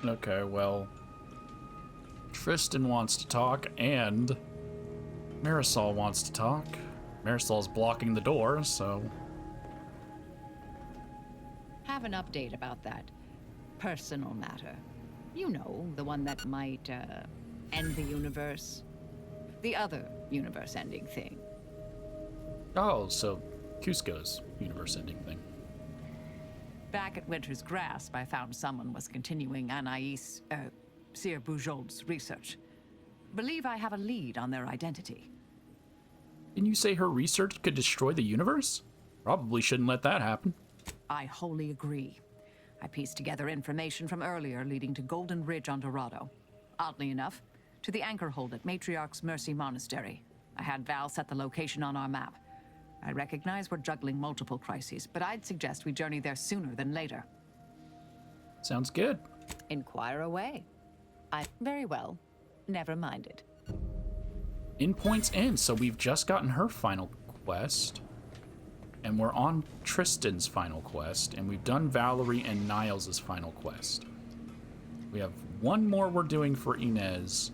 Okay, well, Tristan wants to talk, and Marisol wants to talk. Marisol's blocking the door, so... Have an update about that personal matter. You know, the one that might, end the universe. The other universe-ending thing. Oh, so Cusco's universe-ending thing. Back at Winter's Grasp, I found someone was continuing Anais, Sir Bujold's research. Believe I have a lead on their identity. Didn't you say her research could destroy the universe? Probably shouldn't let that happen. I wholly agree. I pieced together information from earlier leading to Golden Ridge on Dorado. Oddly enough, to the anchor hold at Matriarch's Mercy Monastery. I had Val set the location on our map. I recognize we're juggling multiple crises, but I'd suggest we journey there sooner than later. Sounds good. Inquire away. Very well. Never minded. Endpoint's in, so we've just gotten her final quest. And we're on Tristan's final quest, and we've done Valerie and Niles' final quest. We have one more we're doing for Inez.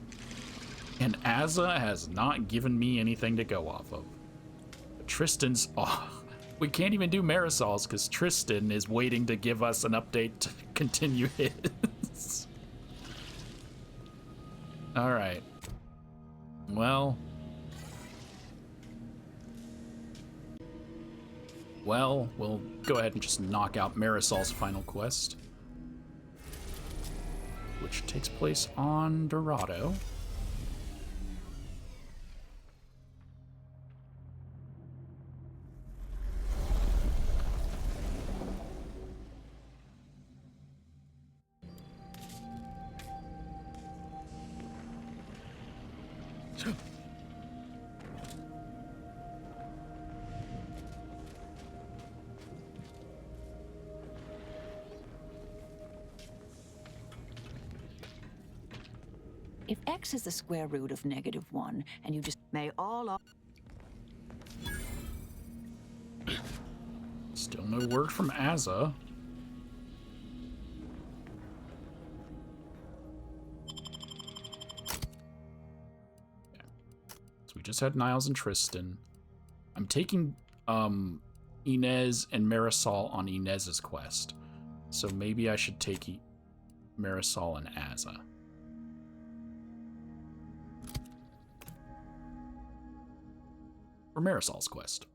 And Azza has not given me anything to go off of. But Tristan's... Oh, we can't even do Marisol's because Tristan is waiting to give us an update to continue his. Alright. Well, we'll go ahead and just knock out Marisol's final quest, which takes place on Dorado. If x is the square root of -1, and you just may all... Still no word from Azza. So we just had Niles and Tristan. I'm taking Inez and Marisol on Inez's quest. So maybe I should take Marisol and Azza. For Marisol's quest.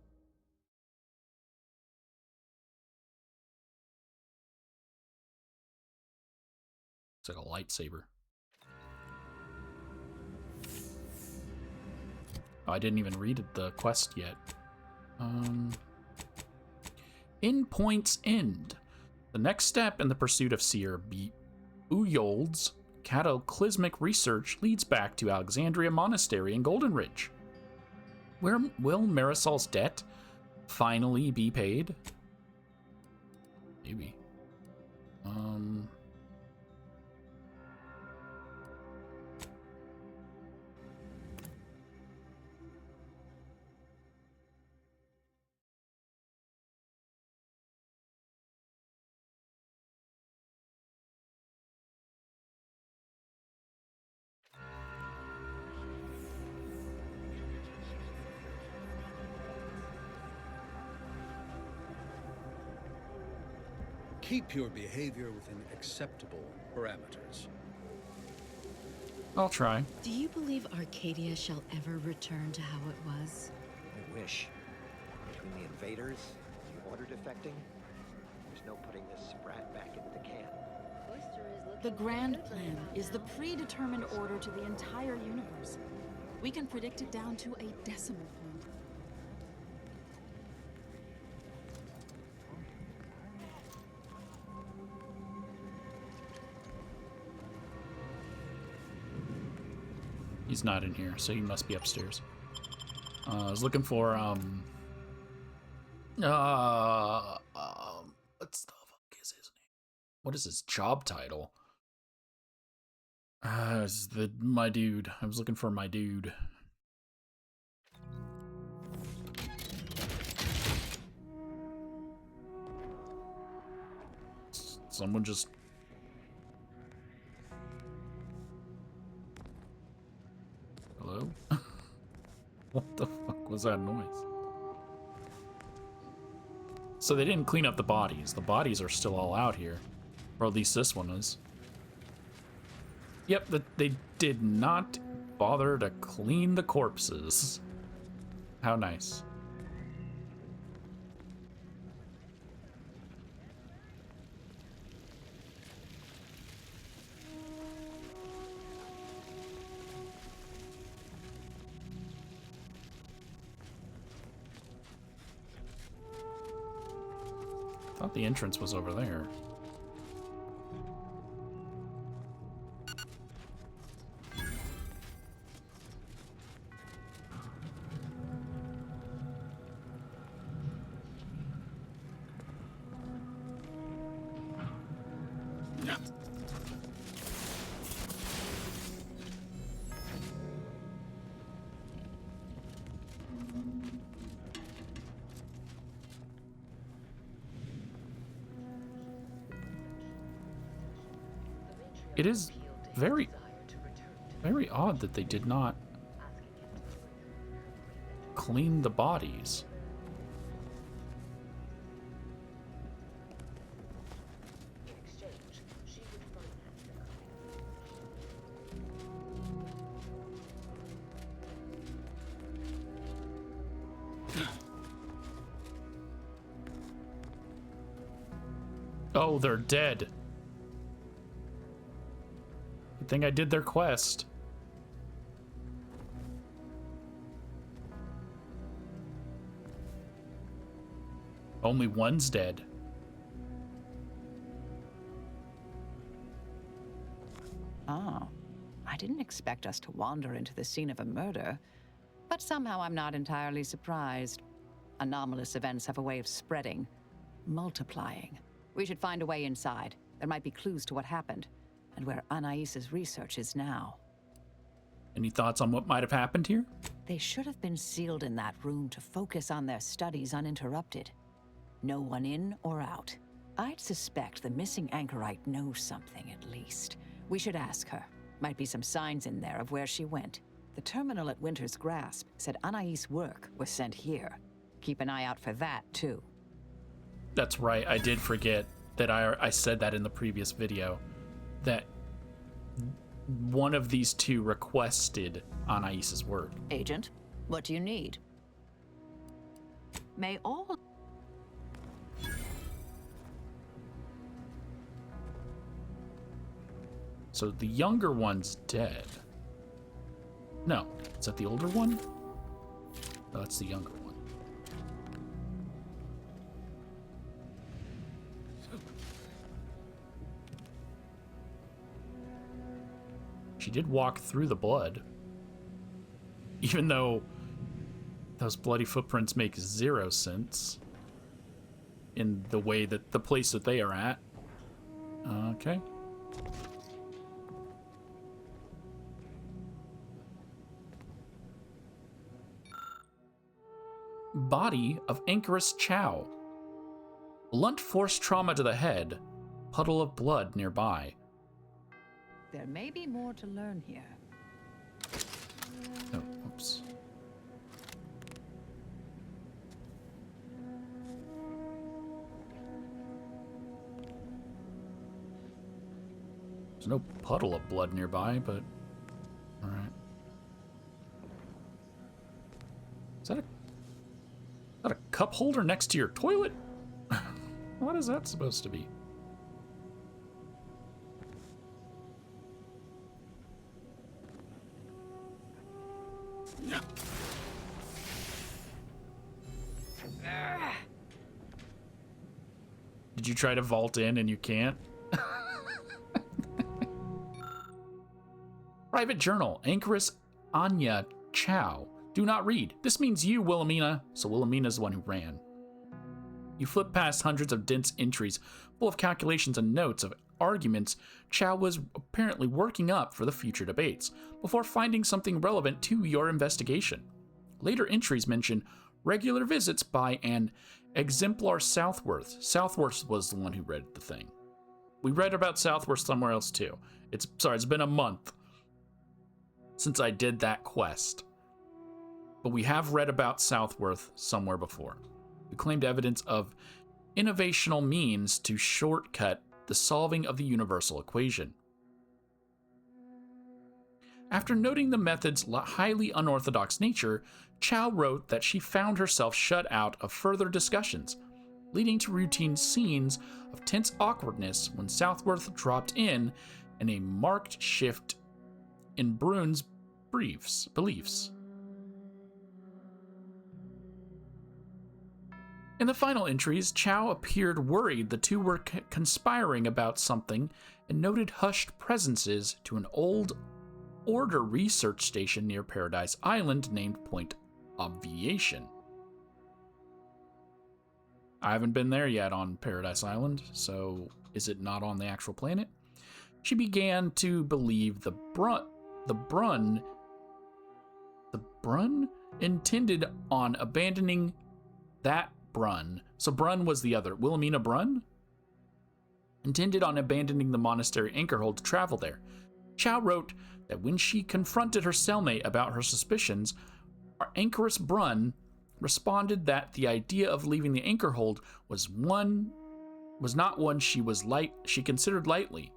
It's like a lightsaber. Oh, I didn't even read the quest yet. Endpoint's End. The next step in the pursuit of Sir v.a.l.e.r.i.e's cataclysmic research leads back to Alexandria Monastery in Golden Ridge. Where will Marisol's debt finally be paid? Maybe. Keep your behavior within acceptable parameters. I'll try. Do you believe Arcadia shall ever return to how it was? I wish. Between the invaders, the order defecting, there's no putting this sprat back into the can. The grand plan is the predetermined order to the entire universe. We can predict it down to a decimal point. He's not in here, so he must be upstairs. I was looking for, what's the fuck is his name? What is his job title? It's my dude. I was looking for my dude. Someone just Hello? What the fuck was that noise? So they didn't clean up the bodies. The bodies are still all out here. Or at least this one is. Yep, they did not bother to clean the corpses. How nice. Thought the entrance was over there. It is very, very odd that they did not clean the bodies. Oh, they're dead. Good thing I did their quest. Only one's dead. Oh, I didn't expect us to wander into the scene of a murder, but somehow I'm not entirely surprised. Anomalous events have a way of spreading, multiplying. We should find a way inside. There might be clues to what happened, and where Anais' research is now. Any thoughts on what might have happened here? They should have been sealed in that room to focus on their studies uninterrupted. No one in or out. I'd suspect the missing anchorite knows something, at least. We should ask her. Might be some signs in there of where she went. The terminal at Winter's Grasp said Anais' work was sent here. Keep an eye out for that, too. That's right, I did forget that I said that in the previous video. That one of these two requested Anais' work. Agent, what do you need? May all... So the younger one's dead. No, is that the older one? No, that's the younger one. She did walk through the blood. Even though those bloody footprints make 0 sense in the way that the place that they are at. Okay. Body of Anchoress Chow. Blunt force trauma to the head. Puddle of blood nearby. There may be more to learn here. Oh, oops. There's no puddle of blood nearby, but... Alright. Is that a cup holder next to your toilet? What is that supposed to be? Did you try to vault in and you can't? Private journal, Anchoress Anya Chow. Do not read. This means you, Wilhelmina. So Wilhelmina's the one who ran. You flip past hundreds of dense entries full of calculations and notes of arguments Chow was apparently working up for the future debates before finding something relevant to your investigation. Later entries mention regular visits by an exemplar Southworth. Southworth was the one who read the thing. We read about Southworth somewhere else too. It's been a month. since I did that quest. But we have read about Southworth somewhere before, who claimed evidence of innovational means to shortcut the solving of the universal equation. After noting the method's highly unorthodox nature, Chow wrote that she found herself shut out of further discussions, leading to routine scenes of tense awkwardness when Southworth dropped in and a marked shift in Brune's beliefs. In the final entries, Chow appeared worried the two were conspiring about something and noted hushed presences to an old Order research station near Paradise Island named Point Obviation. I haven't been there yet on Paradise Island, so is it not on the actual planet? She began to believe the Brun intended on abandoning that Brun. So Brun was the other. Wilhelmina Brun? Intended on abandoning the monastery Anchorhold to travel there. Chow wrote that when she confronted her cellmate about her suspicions, our anchoress Brun responded that the idea of leaving the Anchorhold was not one she considered lightly.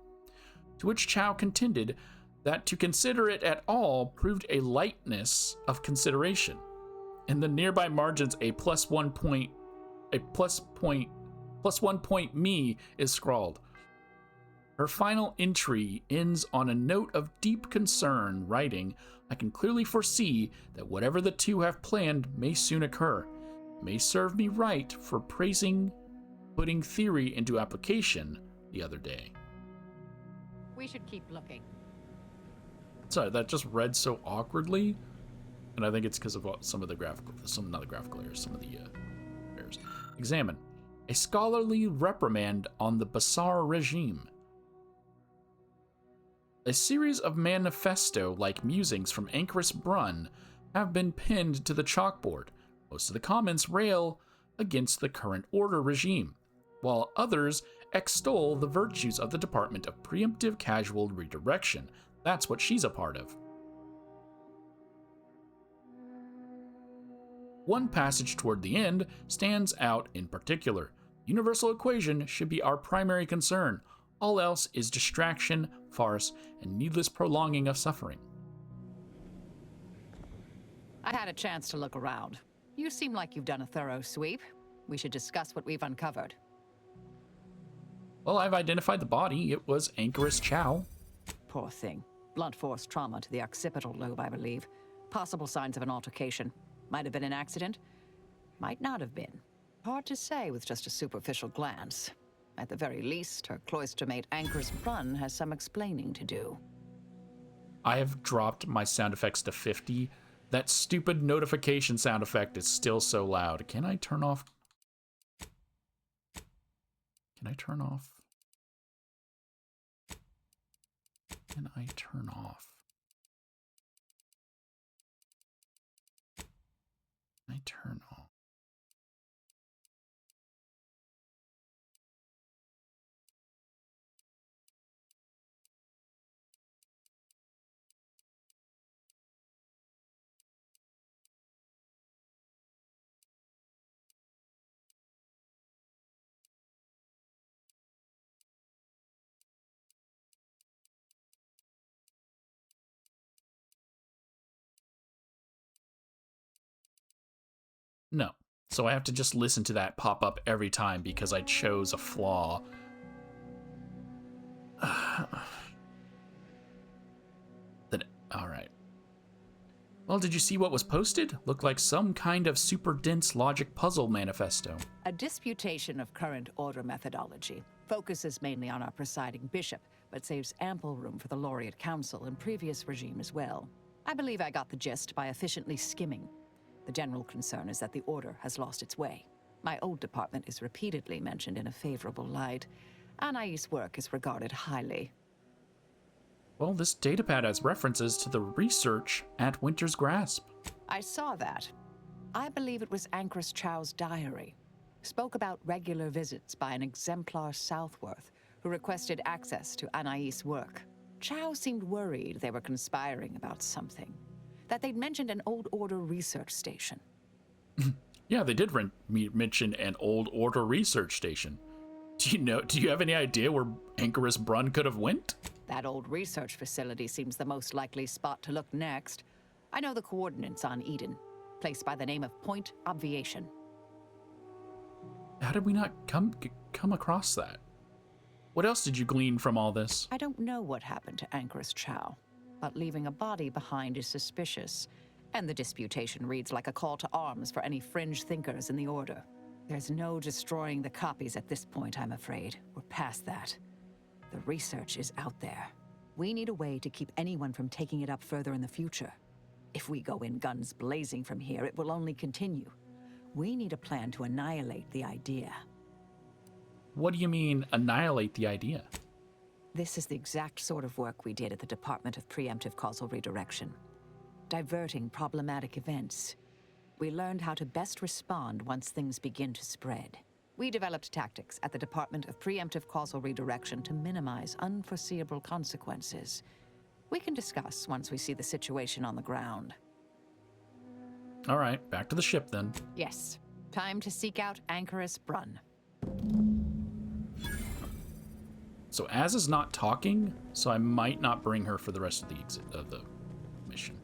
To which Chow contended that to consider it at all proved a lightness of consideration. In the nearby margins, a plus one point me is scrawled. Her final entry ends on a note of deep concern, writing, "I can clearly foresee that whatever the two have planned may soon occur. It may serve me right for putting theory into application the other day." We should keep looking. Sorry, that just read so awkwardly, and I think it's because of some of the errors. Examine. A scholarly reprimand on the Basar regime. A series of manifesto-like musings from Anchoress Brun have been pinned to the chalkboard. Most of the comments rail against the current order regime, while others extol the virtues of the Department of Preemptive Casual Redirection. That's what she's a part of. One passage toward the end stands out in particular. Universal equation should be our primary concern. All else is distraction, farce, and needless prolonging of suffering. I had a chance to look around. You seem like you've done a thorough sweep. We should discuss what we've uncovered. Well, I've identified the body. It was Anchoress Chow. Poor thing. Blunt force trauma to the occipital lobe, I believe. Possible signs of an altercation. Might have been an accident. Might not have been. Hard to say with just a superficial glance. At the very least, her cloister mate Anchoress Brun has some explaining to do. I have dropped my sound effects to 50. That stupid notification sound effect is still so loud. Can I turn off? Can I turn off? Can I turn off? Can I turn off? No. So I have to just listen to that pop up every time because I chose a flaw. All right. Well, did you see what was posted? Looked like some kind of super dense logic puzzle manifesto. A disputation of current order methodology focuses mainly on our presiding bishop, but saves ample room for the laureate council and previous regime as well. I believe I got the gist by efficiently skimming. The general concern is that the order has lost its way. My old department is repeatedly mentioned in a favorable light. Anais' work is regarded highly. Well, this datapad has references to the research at Winter's Grasp. I saw that. I believe it was Anchoress Chow's diary. Spoke about regular visits by an exemplar Southworth who requested access to Anais' work. Chow seemed worried they were conspiring about something. That they'd mentioned an old order research station. Yeah, they did mention an old order research station. Do you have any idea where Anchorus Brun could have went? That old research facility seems the most likely spot to look next. I know the coordinates on Eden, placed by the name of Point Obviation. How did we not come across that? What else did you glean from all this? I don't know what happened to Anchorus Chow, but leaving a body behind is suspicious, and the disputation reads like a call to arms for any fringe thinkers in the Order. There's no destroying the copies at this point, I'm afraid. We're past that. The research is out there. We need a way to keep anyone from taking it up further in the future. If we go in guns blazing from here, it will only continue. We need a plan to annihilate the idea. What do you mean, annihilate the idea? This is the exact sort of work we did at the Department of Preemptive Causal Redirection. Diverting problematic events. We learned how to best respond once things begin to spread. We developed tactics at the Department of Preemptive Causal Redirection to minimize unforeseeable consequences. We can discuss once we see the situation on the ground. All right, back to the ship then. Yes, time to seek out Anchorus Brun. So Az is not talking, so I might not bring her for the rest of the mission.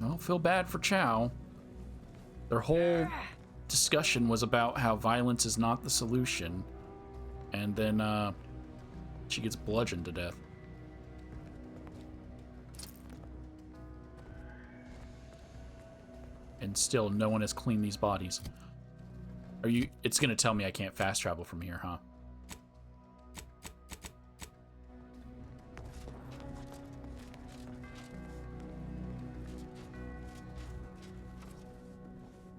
I don't feel bad for Chow. Their whole discussion was about how violence is not the solution, and then she gets bludgeoned to death. And still, no one has cleaned these bodies. It's gonna tell me I can't fast travel from here, huh?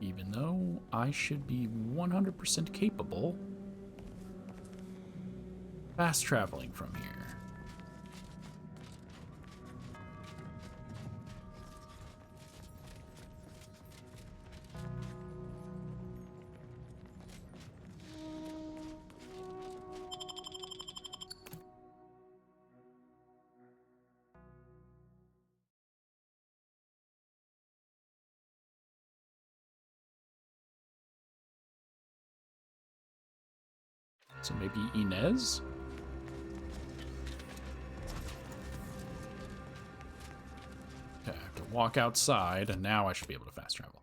Even though I should be 100% capable fast traveling from here. So maybe Inez? Okay, I have to walk outside, and now I should be able to fast travel.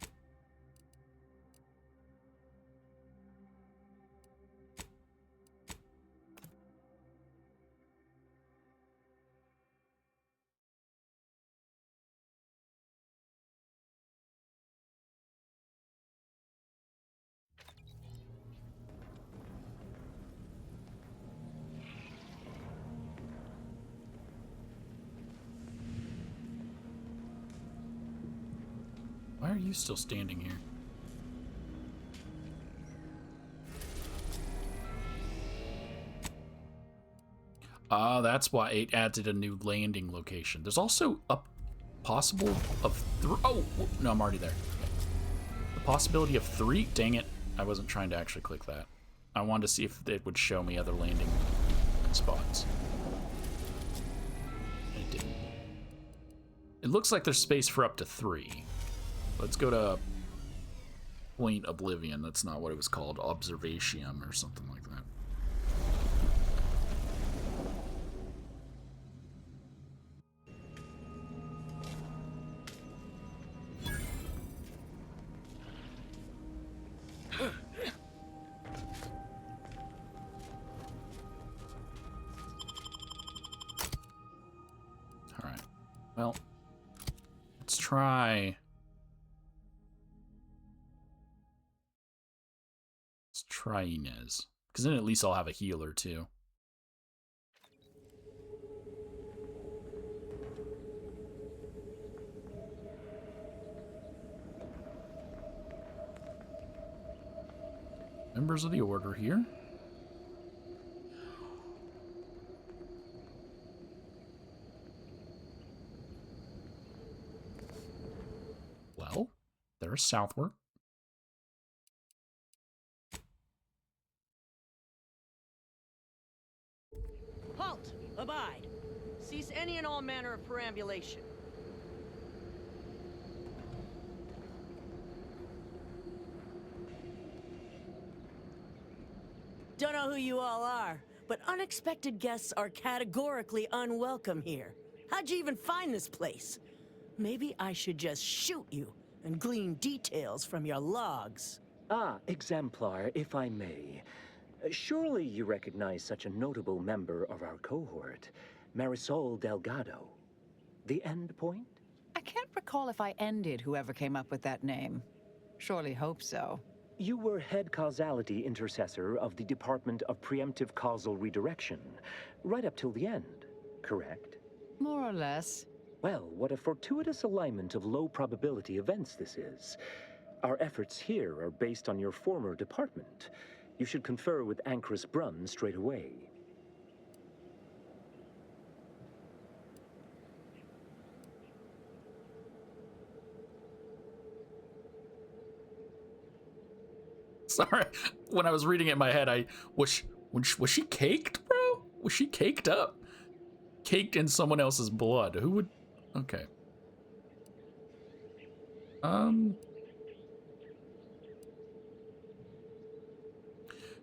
Why are you still standing here? That's why it added a new landing location. There's also a possible of oh, no, I'm already there. Okay. The possibility of 3? Dang it. I wasn't trying to actually click that. I wanted to see if it would show me other landing spots. It didn't. It looks like there's space for up to 3. Let's go to Point Oblivion. That's not what it was called. Observatium or something like that. All right. Well, let's try. Let's try Inez, because then at least I'll have a healer too. Members of the Order here. Well, there's southward. Abide. Cease any and all manner of perambulation. Don't know who you all are, but unexpected guests are categorically unwelcome here. How'd you even find this place? Maybe I should just shoot you and glean details from your logs. Ah, exemplar, if I may. Surely you recognize such a notable member of our cohort, Marisol Delgado. The Endpoint? I can't recall if I ended whoever came up with that name. Surely hope so. You were head causality intercessor of the Department of Preemptive Causal Redirection, right up till the end, correct? More or less. Well, what a fortuitous alignment of low probability events this is. Our efforts here are based on your former department. You should confer with Anchoress Brunn straight away. Sorry, when I was reading it in my head, was she caked, bro? Was she caked up? Caked in someone else's blood? Who would? Okay.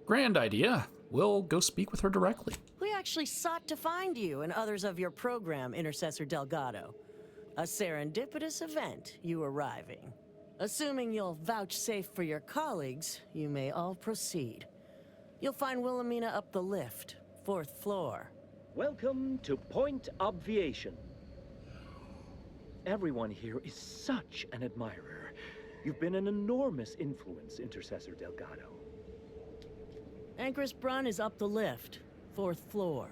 Grand idea. We'll go speak with her directly. We actually sought to find you and others of your program, Intercessor Delgado. A serendipitous event, you arriving. Assuming you'll vouchsafe for your colleagues, you may all proceed. You'll find Wilhelmina up the lift, 4th floor. Welcome to Point Obviation. Everyone here is such an admirer. You've been an enormous influence, Intercessor Delgado. Anchoress Brunn is up the lift, 4th floor.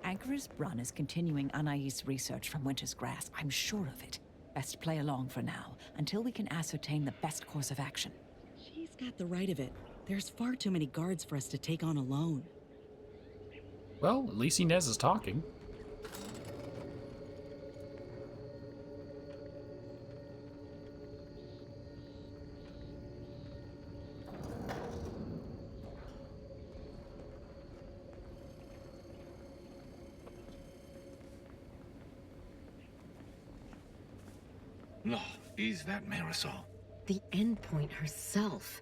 Anchoress Brunn is continuing Anais' research from Winter's Grass. I'm sure of it. Best play along for now, until we can ascertain the best course of action. She's got the right of it. There's far too many guards for us to take on alone. Well, at least Inez is talking. No, is that Marisol? The Endpoint herself.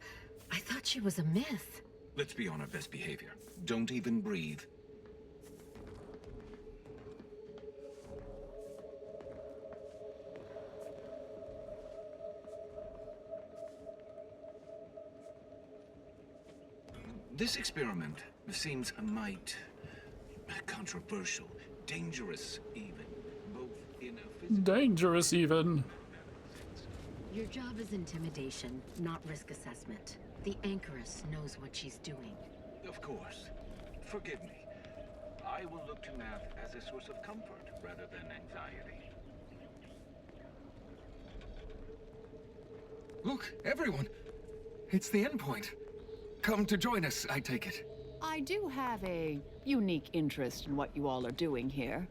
I thought she was a myth. Let's be on our best behavior. Don't even breathe. This experiment seems a mite controversial, dangerous even, both in a physical... Dangerous even. Your job is intimidation, not risk assessment. The Anchoress knows what she's doing. Of course. Forgive me. I will look to Nav as a source of comfort rather than anxiety. Look, everyone! It's the Endpoint. Come to join us, I take it. I do have a unique interest in what you all are doing here.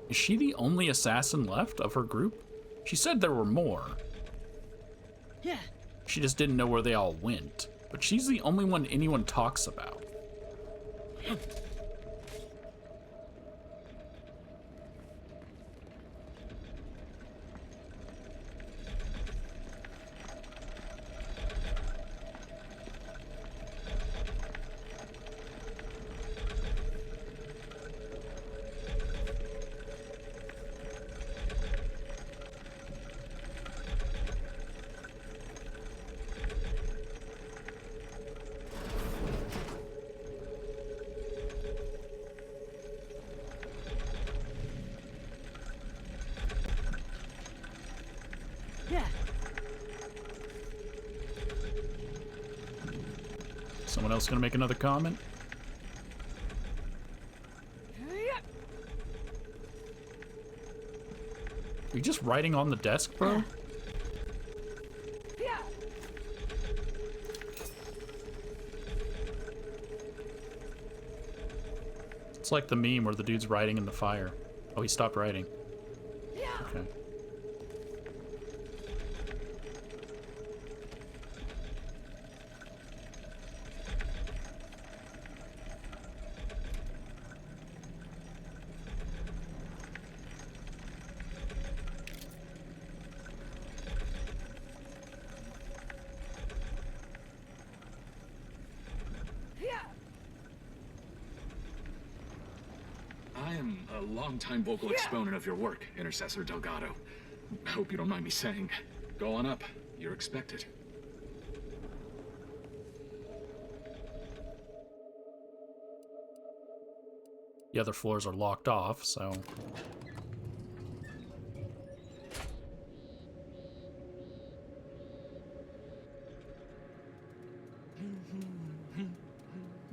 Is she the only assassin left of her group? She said there were more. Yeah. She just didn't know where they all went. But she's the only one anyone talks about. Yeah. Someone else gonna make another comment? Are you just writing on the desk, bro? It's like the meme where the dude's writing in the fire. Oh, he stopped writing. Okay. I am a longtime vocal exponent of your work, Intercessor Delgado. I hope you don't mind me saying. Go on up. You're expected. The other floors are locked off, so...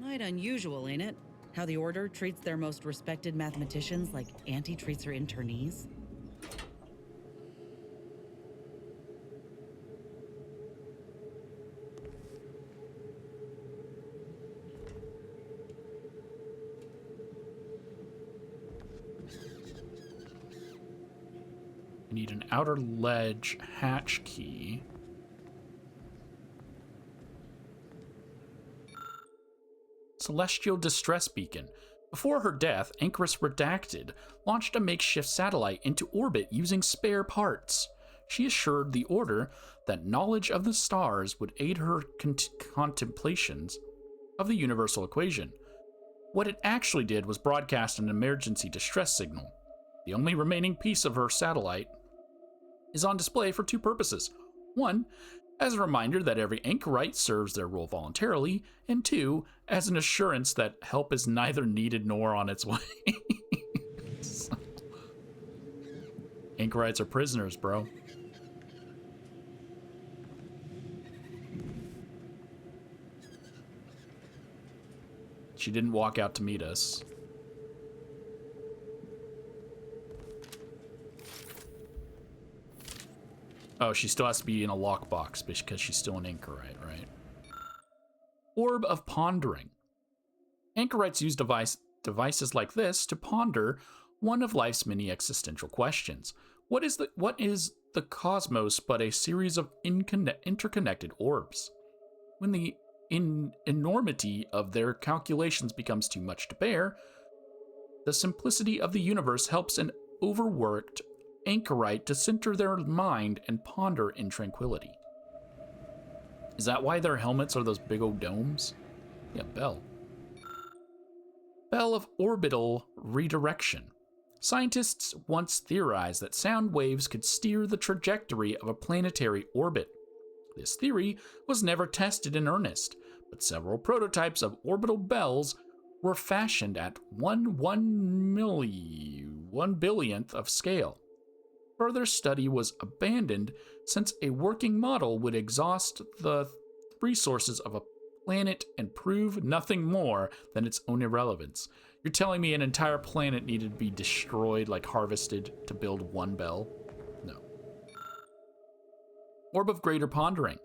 Might unusual, ain't it? How the Order treats their most respected mathematicians like Auntie treats her internees? I need an outer ledge hatch key. Celestial Distress Beacon. Before her death, Anchoress Redacted launched a makeshift satellite into orbit using spare parts. She assured the Order that knowledge of the stars would aid her contemplations of the universal equation. What it actually did was broadcast an emergency distress signal. The only remaining piece of her satellite is on display for two purposes. One, as a reminder that every anchorite serves their role voluntarily, and two, as an assurance that help is neither needed nor on its way. Anchorites are prisoners, bro. She didn't walk out to meet us. Oh, she still has to be in a lockbox because she's still an anchorite, right? Orb of Pondering. Anchorites use devices like this to ponder one of life's many existential questions. What is the cosmos but a series of interconnected orbs? When the enormity of their calculations becomes too much to bear, the simplicity of the universe helps an overworked anchorite to center their mind and ponder in tranquility. Is that why their helmets are those big old domes? Yeah, Bell. Bell of orbital redirection. Scientists once theorized that sound waves could steer the trajectory of a planetary orbit. This theory was never tested in earnest, but several prototypes of orbital bells were fashioned at 1/1 billionth of scale. Further study was abandoned since a working model would exhaust the resources of a planet and prove nothing more than its own irrelevance. You're telling me an entire planet needed to be destroyed, like harvested, to build one bell? No. Orb of Greater Pondering.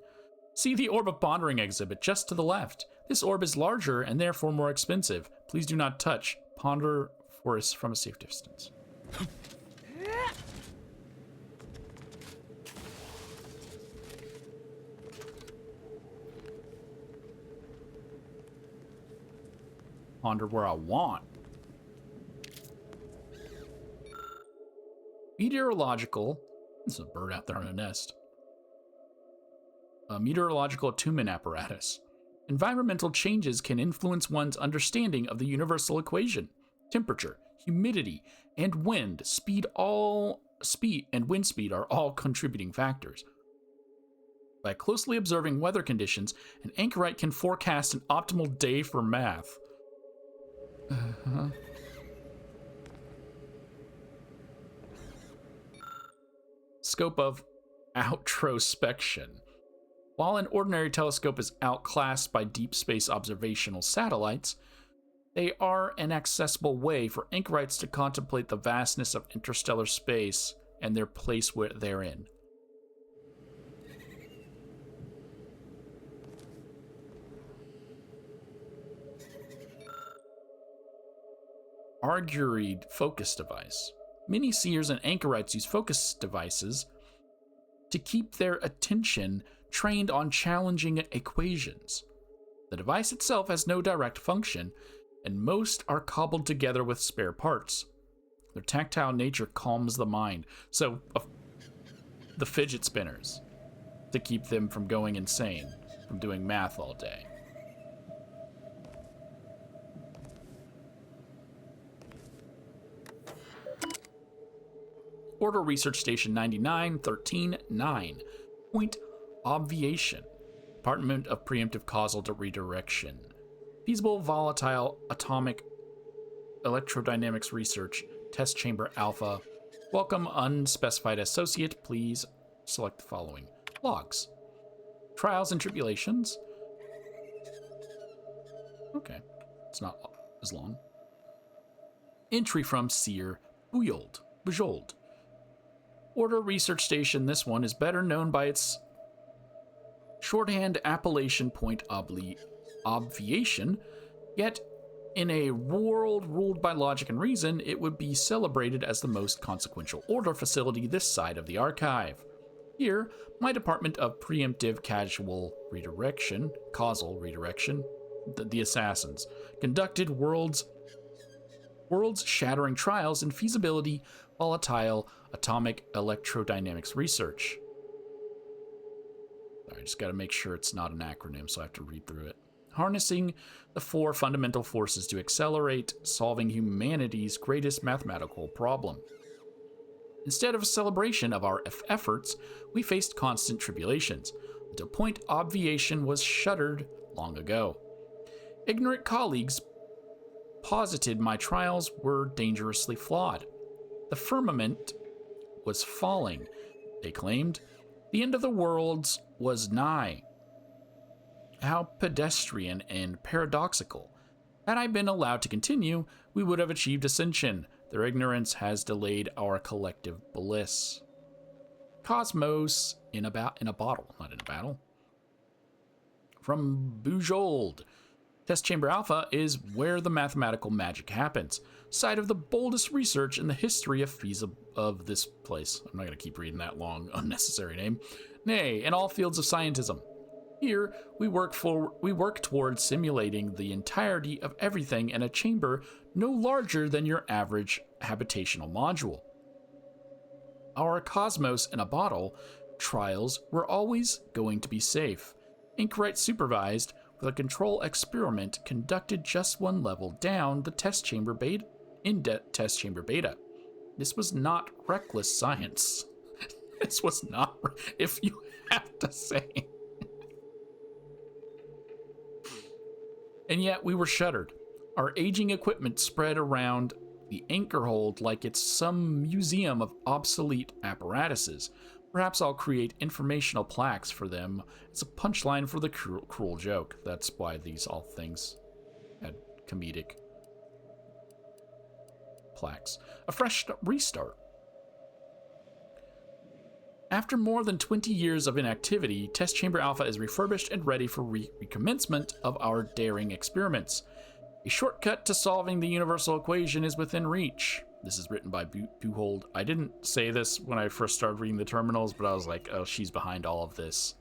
See the Orb of Pondering exhibit just to the left. This orb is larger and therefore more expensive. Please do not touch. Ponder for us from a safe distance. Ponder where I want. Meteorological. There's a bird out there in a nest. A meteorological attunement apparatus. Environmental changes can influence one's understanding of the universal equation. Temperature, humidity, and wind speed and wind speed are all contributing factors. By closely observing weather conditions, an anchorite can forecast an optimal day for math. Scope of outrospection. While an ordinary telescope is outclassed by deep space observational satellites, they are an accessible way for anchorites to contemplate the vastness of interstellar space and their place therein. Argued focus device. Many seers and anchorites use focus devices to keep their attention trained on challenging equations. The device itself has no direct function, and most are cobbled together with spare parts. Their tactile nature calms the mind. So, the fidget spinners, to keep them from going insane, from doing math all day. Order Research Station 99-13-9. Point Obviation. Department of Preemptive Causal Redirection. Feasible Volatile Atomic Electrodynamics Research. Test Chamber Alpha. Welcome Unspecified Associate. Please select the following. Logs. Trials and Tribulations. Okay. It's not as long. Entry from Seer Bujold. Order Research Station, this one is better known by its shorthand appellation Point Obviation, yet in a world ruled by logic and reason, it would be celebrated as the most consequential order facility this side of the archive. Here, my Department of Preemptive Causal Redirection, the Assassins, conducted worlds-shattering trials in feasibility, volatile, atomic electrodynamics research. I just got to make sure it's not an acronym, so I have to read through it. Harnessing the 4 fundamental forces to accelerate solving humanity's greatest mathematical problem. Instead of a celebration of our efforts, we faced constant tribulations, until Point Obviation was shuttered long ago. Ignorant colleagues posited my trials were dangerously flawed. The firmament was falling, they claimed. The end of the worlds was nigh. How pedestrian and paradoxical. Had I been allowed to continue, we would have achieved ascension. Their ignorance has delayed our collective bliss. Cosmos in a bottle, not in a battle. From Bujold. Test Chamber Alpha is where the mathematical magic happens. Site of the boldest research in the history of this place. I'm not going to keep reading that long, unnecessary name. Nay, in all fields of scientism. Here, we work towards simulating the entirety of everything in a chamber no larger than your average habitational module. Our Cosmos in a bottle trials were always going to be safe. Anchorite supervised with a control experiment conducted just one level down the test chamber beta. This was not reckless science. This was not, if you have to say. And yet we were shuttered. Our aging equipment spread around the anchor hold like it's some museum of obsolete apparatuses. Perhaps I'll create informational plaques for them. It's a punchline for the cruel joke. That's why these all things had comedic plaques. A fresh restart. After more than 20 years of inactivity, Test Chamber Alpha is refurbished and ready for recommencement of our daring experiments. A shortcut to solving the universal equation is within reach. This is written by Bujold. I didn't say this when I first started reading the terminals, but I was like, oh, she's behind all of this.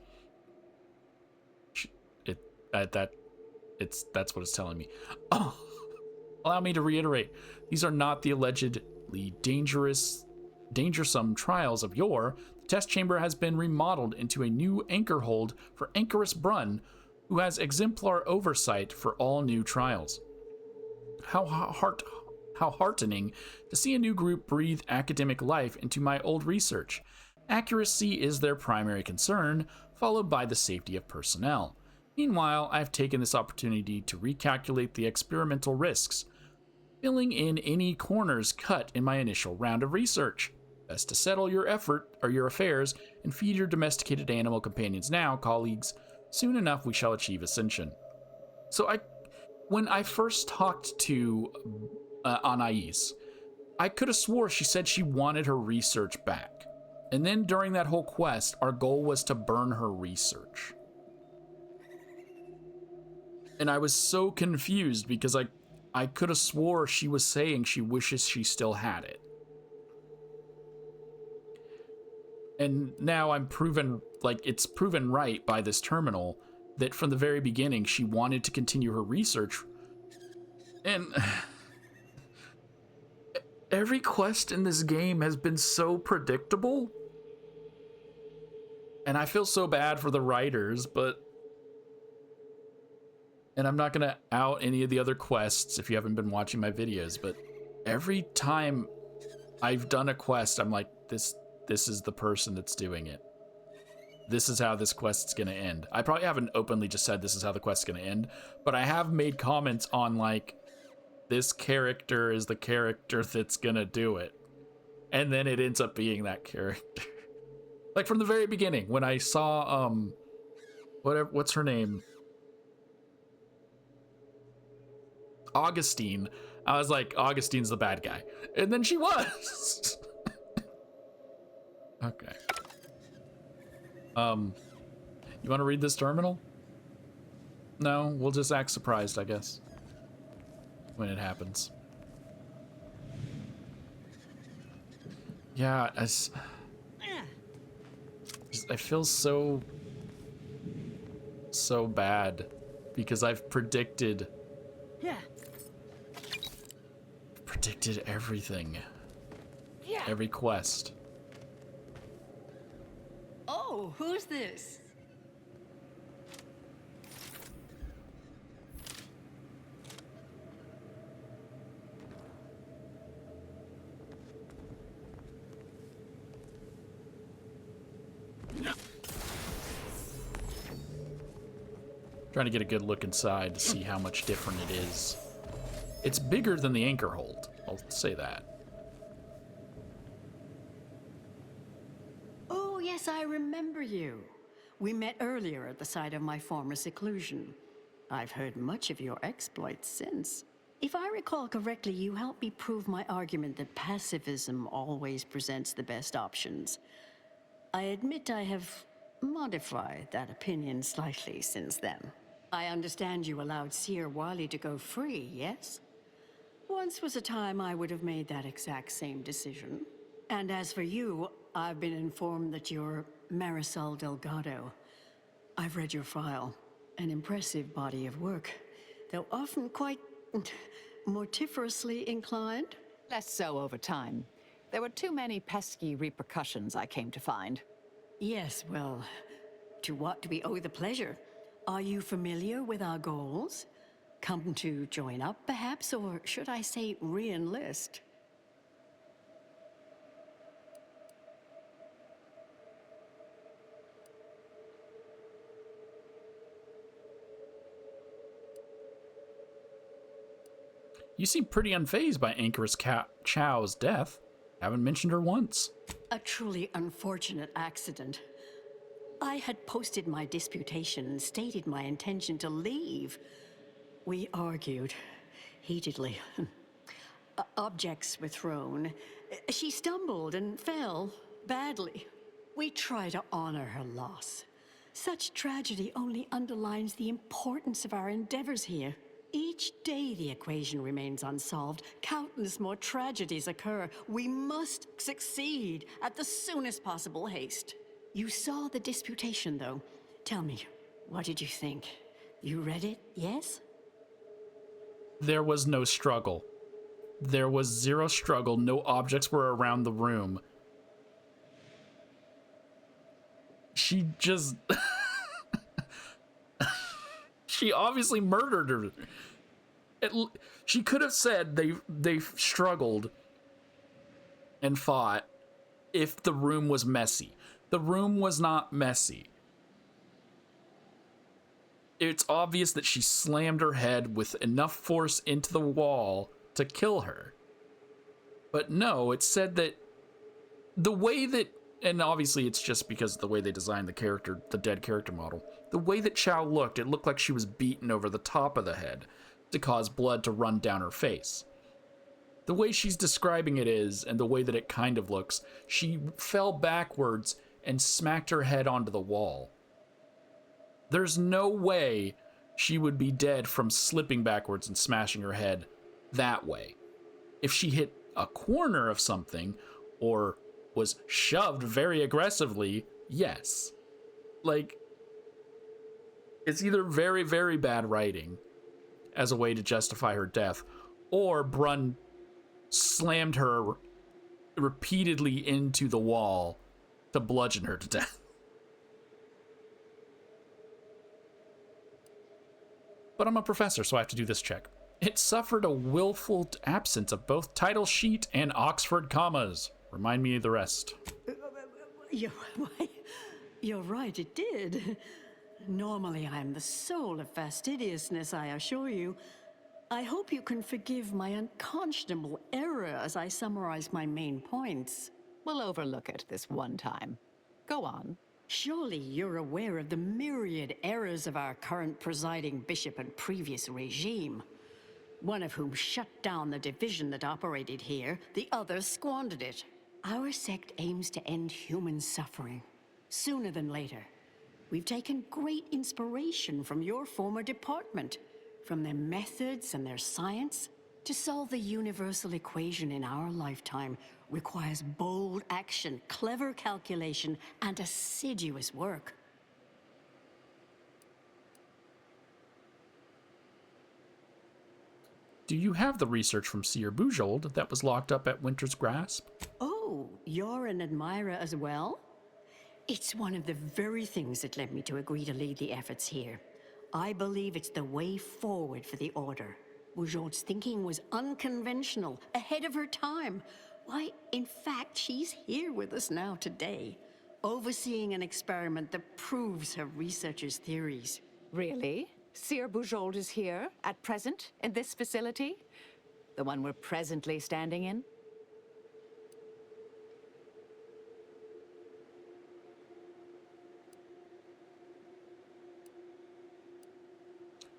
That's what it's telling me. Oh, allow me to reiterate. These are not the allegedly dangersome trials of yore. The test chamber has been remodeled into a new anchor hold for Anchorus Brunn, who has exemplar oversight for all new trials. How heartening to see a new group breathe academic life into my old research. Accuracy is their primary concern, followed by the safety of personnel. Meanwhile, I've taken this opportunity to recalculate the experimental risks, filling in any corners cut in my initial round of research. Best to settle your affairs and feed your domesticated animal companions now, colleagues. Soon enough we shall achieve ascension. So when I first talked to Anais, I could have swore she said she wanted her research back. And then during that whole quest, our goal was to burn her research. And I was so confused because I could have swore she was saying she wishes she still had it. And now I'm proven, like, it's proven right by this terminal that from the very beginning she wanted to continue her research. And every quest in this game has been so predictable. And I feel so bad for the writers, but... And I'm not going to out any of the other quests if you haven't been watching my videos, but every time I've done a quest, I'm like, this is the person that's doing it. This is how this quest's going to end. I probably haven't openly just said this is how the quest's going to end, but I have made comments on, like, this character is the character that's going to do it. And then it ends up being that character. Like, from the very beginning, when I saw, what's her name? Augustine, I was like, Augustine's the bad guy. And then she was. Okay. You want to read this terminal? No, we'll just act surprised, I guess, when it happens. Yeah, I feel so bad because I've predicted everything. Every quest. Oh, who's this? Trying to get a good look inside to see how much different it is. It's bigger than the anchor hold, I'll say that. Oh, yes, I remember you. We met earlier at the site of my former seclusion. I've heard much of your exploits since. If I recall correctly, you helped me prove my argument that pacifism always presents the best options. I admit I have modified that opinion slightly since then. I understand you allowed v.a.l.e.r.i.e to go free, yes? Once was a time I would have made that exact same decision. And as for you, I've been informed that you're Marisol Delgado. I've read your file. An impressive body of work, though often quite mortiferously inclined. Less so over time. There were too many pesky repercussions, I came to find. Yes, well, to what do we owe the pleasure? Are you familiar with our goals? Come to join up, perhaps, or should I say re-enlist? You seem pretty unfazed by Anchoress Chow's death. Haven't mentioned her once. A truly unfortunate accident. I had posted my disputation and stated my intention to leave. We argued heatedly. Objects were thrown. She stumbled and fell badly. We try to honor her loss. Such tragedy only underlines the importance of our endeavors here. Each day the equation remains unsolved. Countless more tragedies occur. We must succeed at the soonest possible haste. You saw the disputation, though. Tell me, what did you think? You read it, yes? There was no struggle. There was zero struggle. No objects were around the room. She just... She obviously murdered her. She could have said they struggled and fought if the room was messy. The room was not messy. It's obvious that she slammed her head with enough force into the wall to kill her. But no, it said that the way that, and obviously it's just because of the way they designed the character, the dead character model. The way that Chow looked, it looked like she was beaten over the top of the head to cause blood to run down her face. The way she's describing it is, and the way that it kind of looks, she fell backwards and smacked her head onto the wall. There's no way she would be dead from slipping backwards and smashing her head that way. If she hit a corner of something, or was shoved very aggressively, yes. Like, it's either very, very bad writing as a way to justify her death, or Brunn slammed her repeatedly into the wall to bludgeon her to death. But I'm a professor, so I have to do this check. It suffered a willful absence of both title sheet and Oxford commas. Remind me of the rest. You're right, it did. Normally, I'm the soul of fastidiousness, I assure you. I hope you can forgive my unconscionable error as I summarize my main points. We'll overlook it this one time. Go on. Surely you're aware of the myriad errors of our current presiding bishop and previous regime. One of whom shut down the division that operated here, the other squandered it. Our sect aims to end human suffering, sooner than later. We've taken great inspiration from your former department, from their methods and their science. To solve the universal equation in our lifetime requires bold action, clever calculation, and assiduous work. Do you have the research from Seer Bujold that was locked up at Winter's Grasp? Oh, you're an admirer as well? It's one of the very things that led me to agree to lead the efforts here. I believe it's the way forward for the Order. Bujold's thinking was unconventional, ahead of her time. Why, in fact, she's here with us now today, overseeing an experiment that proves her researchers' theories. Really? Seer Bujold is here, at present, in this facility? The one we're presently standing in?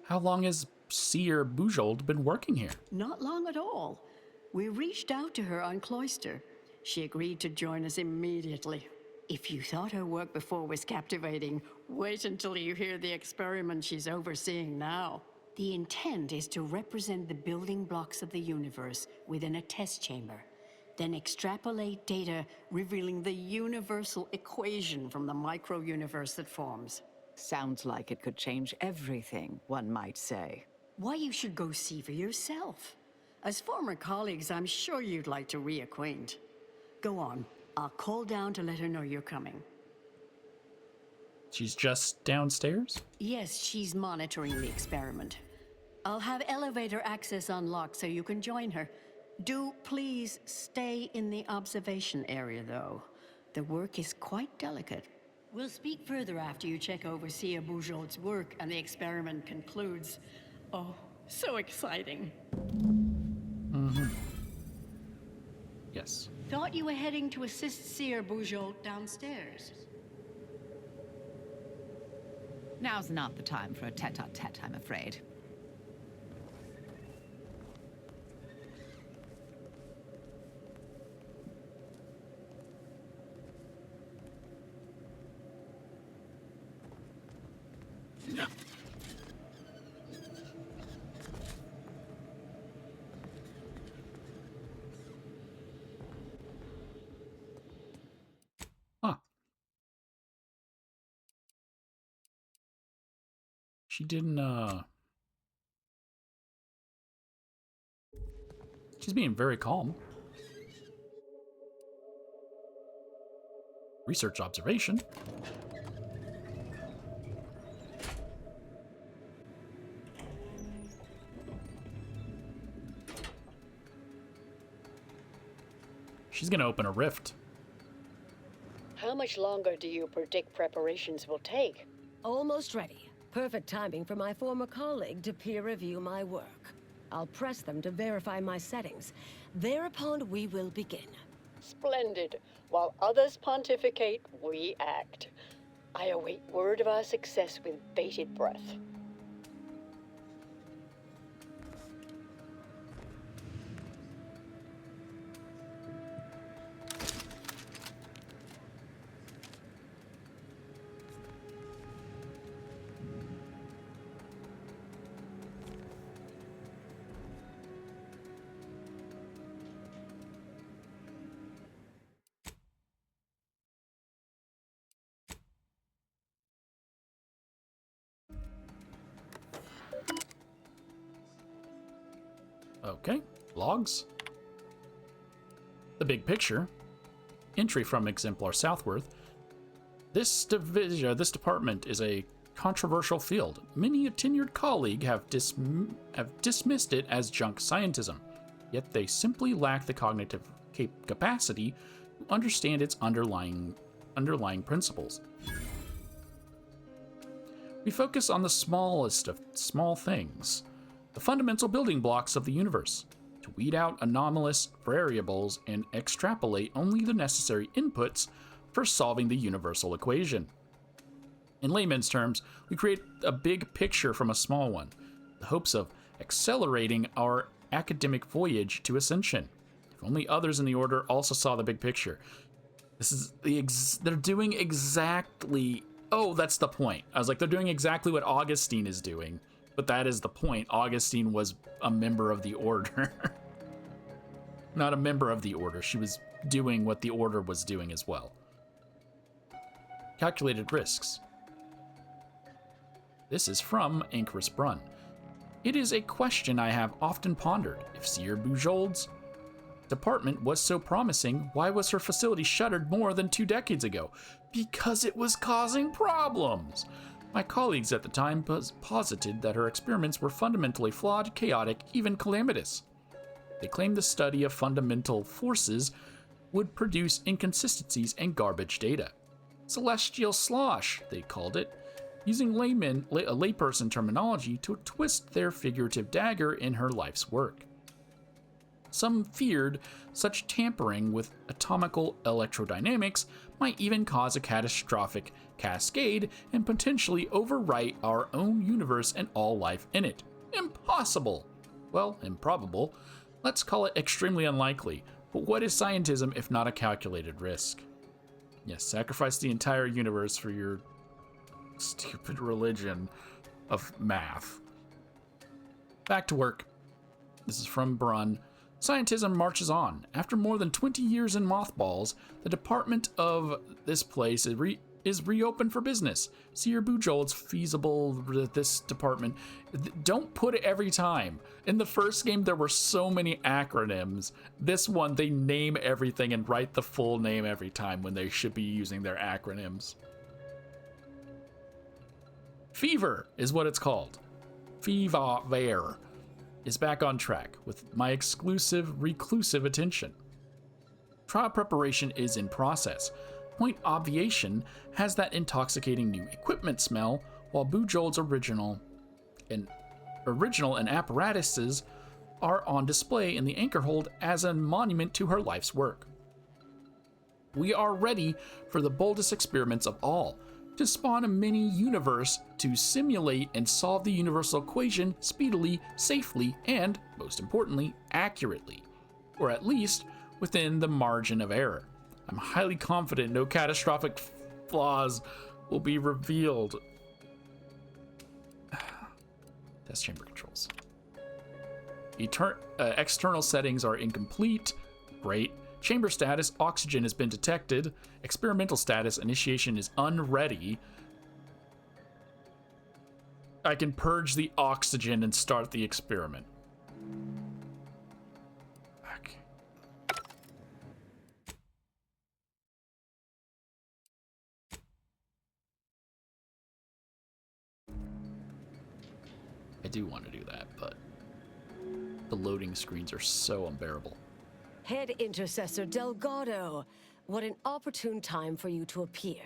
How long has Seer Bujold been working here? Not long at all. We reached out to her on Cloister. She agreed to join us immediately. If you thought her work before was captivating, wait until you hear the experiment she's overseeing now. The intent is to represent the building blocks of the universe within a test chamber, then extrapolate data revealing the universal equation from the micro-universe that forms. Sounds like it could change everything, one might say. Why, you should go see for yourself. As former colleagues, I'm sure you'd like to reacquaint. Go on. I'll call down to let her know you're coming. She's just downstairs? Yes, she's monitoring the experiment. I'll have elevator access unlocked so you can join her. Do please stay in the observation area, though. The work is quite delicate. We'll speak further after you check over Seer Bujold's work and the experiment concludes. Oh, so exciting. Mm-hmm. Yes. Thought you were heading to assist Seer Bujold downstairs. Now's not the time for a tete-a-tete, I'm afraid. Huh. She didn't, She's being very calm. Research observation. She's gonna open a rift. How much longer do you predict preparations will take? Almost ready. Perfect timing for my former colleague to peer review my work. I'll press them to verify my settings. Thereupon we will begin. Splendid. While others pontificate, we act. I await word of our success with bated breath. Okay, logs. The big picture. Entry from Exemplar Southworth. This department is a controversial field. Many a tenured colleague have dismissed it as junk scientism, yet they simply lack the cognitive capacity to understand its underlying principles. We focus on the smallest of small things, the fundamental building blocks of the universe, to weed out anomalous variables and extrapolate only the necessary inputs for solving the universal equation. In layman's terms, we create a big picture from a small one, the hopes of accelerating our academic voyage to ascension. If only others in the Order also saw the big picture. This is they're doing exactly. Oh, that's the point. I was like, they're doing exactly what Augustine is doing, but that is the point. Augustine was a member of the Order. Not a member of the Order. She was doing what the Order was doing as well. Calculated risks. This is from Anchorus Brunn. It is a question I have often pondered. If Seer Bujold's department was so promising, why was her facility shuttered more than 2 decades ago? Because it was causing problems. My colleagues at the time posited that her experiments were fundamentally flawed, chaotic, even calamitous. They claimed the study of fundamental forces would produce inconsistencies and garbage data. Celestial slosh, they called it, using layperson terminology to twist their figurative dagger in her life's work. Some feared such tampering with atomical electrodynamics might even cause a catastrophic cascade and potentially overwrite our own universe and all life in it. Impossible! Well, improbable. Let's call it extremely unlikely. But what is scientism if not a calculated risk? Yes, sacrifice the entire universe for your stupid religion of math. Back to work. This is from Brunn. Scientism marches on. After more than 20 years in mothballs, the department of this place is reopened for business. Seer Bujold's feasible this department. Don't put it every time. In the first game, there were so many acronyms. This one, they name everything and write the full name every time when they should be using their acronyms. Fever is what it's called. v.a.l.e.r.i.e is back on track with my exclusive reclusive attention. Trial preparation is in process. Point Obviation has that intoxicating new equipment smell, while Bujold's original and apparatuses are on display in the anchor hold as a monument to her life's work. We are ready for the boldest experiments of all, to spawn a mini-universe to simulate and solve the universal equation speedily, safely, and, most importantly, accurately, or at least within the margin of error. I'm highly confident no catastrophic flaws will be revealed. Test chamber controls. External settings are incomplete. Great. Chamber status, oxygen has been detected. Experimental status, initiation is unready. I can purge the oxygen and start the experiment. Okay. I do want to do that, but the loading screens are so unbearable. Head Intercessor Delgado, what an opportune time for you to appear.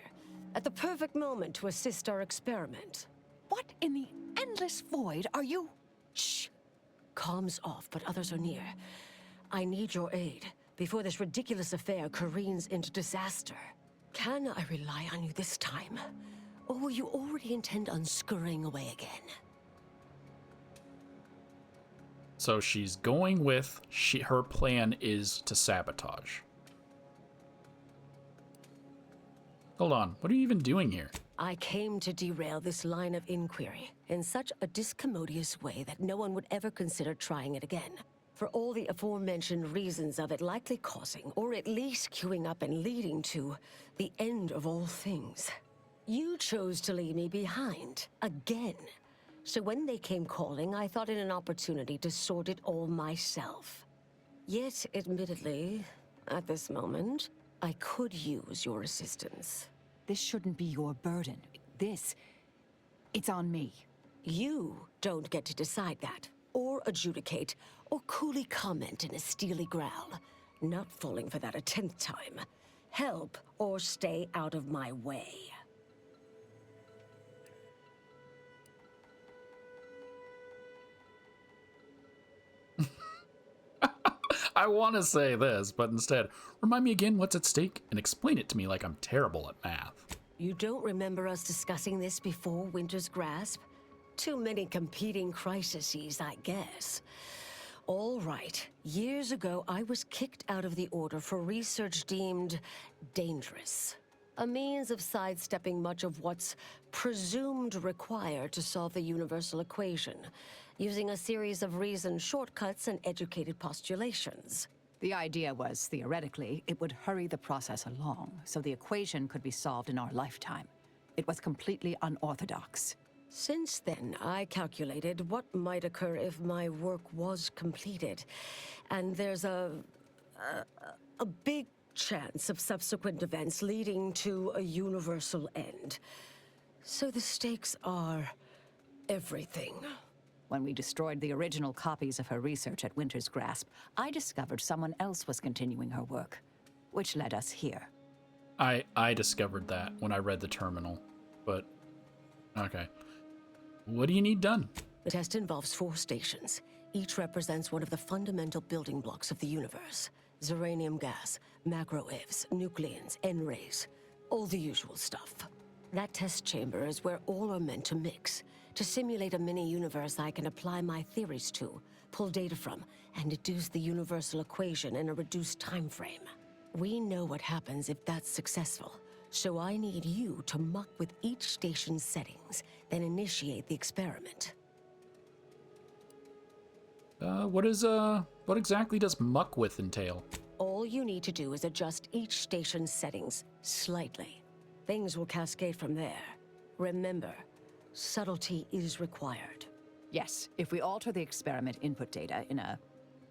At the perfect moment to assist our experiment. What in the endless void are you? Shh. Comms off, but others are near. I need your aid before this ridiculous affair careens into disaster. Can I rely on you this time? Or will you already intend on scurrying away again? So she's going with, her plan is to sabotage. Hold on, what are you even doing here? I came to derail this line of inquiry in such a discommodious way that no one would ever consider trying it again. For all the aforementioned reasons of it likely causing, or at least queuing up and leading to, the end of all things. You chose to leave me behind, again. So when they came calling, I thought it an opportunity to sort it all myself. Yet, admittedly, at this moment, I could use your assistance. This shouldn't be your burden. It's on me. You don't get to decide that, or adjudicate, or coolly comment in a steely growl. Not falling for that a 10th time. Help or stay out of my way. I want to say this, but instead, remind me again what's at stake and explain it to me like I'm terrible at math. You don't remember us discussing this before Winter's Grasp? Too many competing crises, I guess. All right. Years ago, I was kicked out of the Order for research deemed dangerous. A means of sidestepping much of what's presumed required to solve the universal equation, using a series of reasoned shortcuts and educated postulations. The idea was, theoretically, it would hurry the process along, so the equation could be solved in our lifetime. It was completely unorthodox. Since then, I calculated what might occur if my work was completed. And there's a big chance of subsequent events leading to a universal end. So the stakes are everything. When we destroyed the original copies of her research at Winter's Grasp, I discovered someone else was continuing her work, which led us here. I discovered that when I read the terminal, but okay. What do you need done? The test involves 4 stations. Each represents one of the fundamental building blocks of the universe. Zeranium gas, macro-IVs, nucleons, N-rays, all the usual stuff. That test chamber is where all are meant to mix, to simulate a mini-universe I can apply my theories to, pull data from, and deduce the universal equation in a reduced time frame. We know what happens if that's successful, so I need you to muck with each station's settings, then initiate the experiment. What exactly does muck with entail? All you need to do is adjust each station's settings slightly. Things will cascade from there. Remember, subtlety is required. Yes, if we alter the experiment input data in a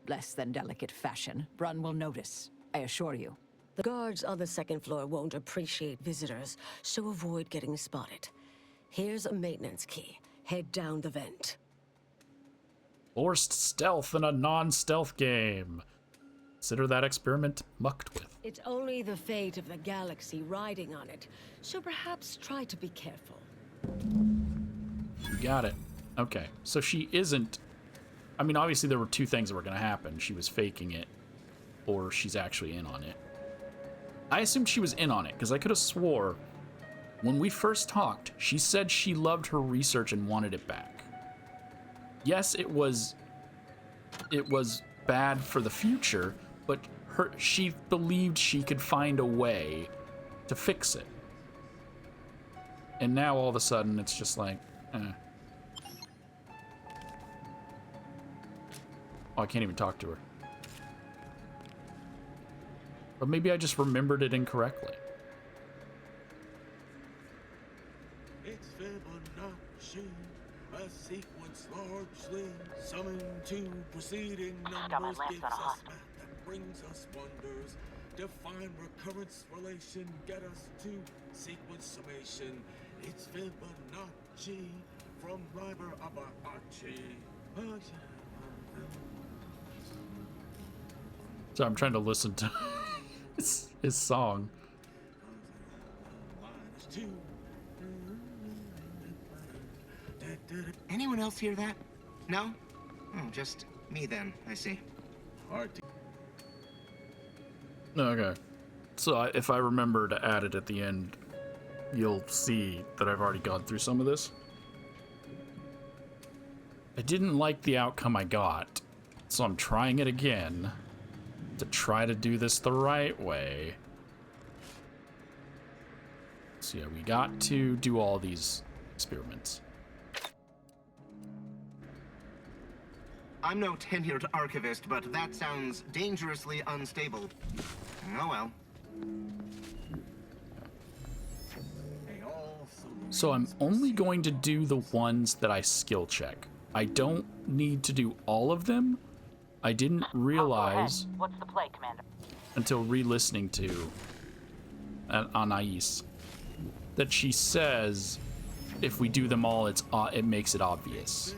less than delicate fashion, Brunn will notice, I assure you. The guards on the 2nd floor won't appreciate visitors, so avoid getting spotted. Here's a maintenance key. Head down the vent. Forced stealth in a non-stealth game. Consider that experiment mucked with. It's only the fate of the galaxy riding on it, so perhaps try to be careful. You got it. Okay, so she isn't... I mean, obviously there were 2 things that were going to happen. She was faking it, or she's actually in on it. I assumed she was in on it, because I could have swore when we first talked, she said she loved her research and wanted it back. Yes, it was bad for the future, but she believed she could find a way to fix it. And now all of a sudden it's just like, eh. Oh, I can't even talk to her. But maybe I just remembered it incorrectly. It's Fibonacci, a sequence largely summoned to preceding numbers gives us math that brings us wonders. Define recurrence relation, get us to sequence summation. It's Fibonacci from v.a.l.e.r.i.e. So I'm trying to listen to his song. Anyone else hear that? No? Oh, just me then, I see. Okay. So if I remember to add it at the end, you'll see that I've already gone through some of this. I didn't like the outcome I got, so I'm trying it again to try to do this the right way. So yeah, we got to do all these experiments. I'm no tenured archivist, but that sounds dangerously unstable. Oh well. They all salute So I'm only going to do the ones that I skill check. I don't need to do all of them. I didn't realize What's the play, Commander? until re-listening to Anais that she says if we do them all, it makes it obvious.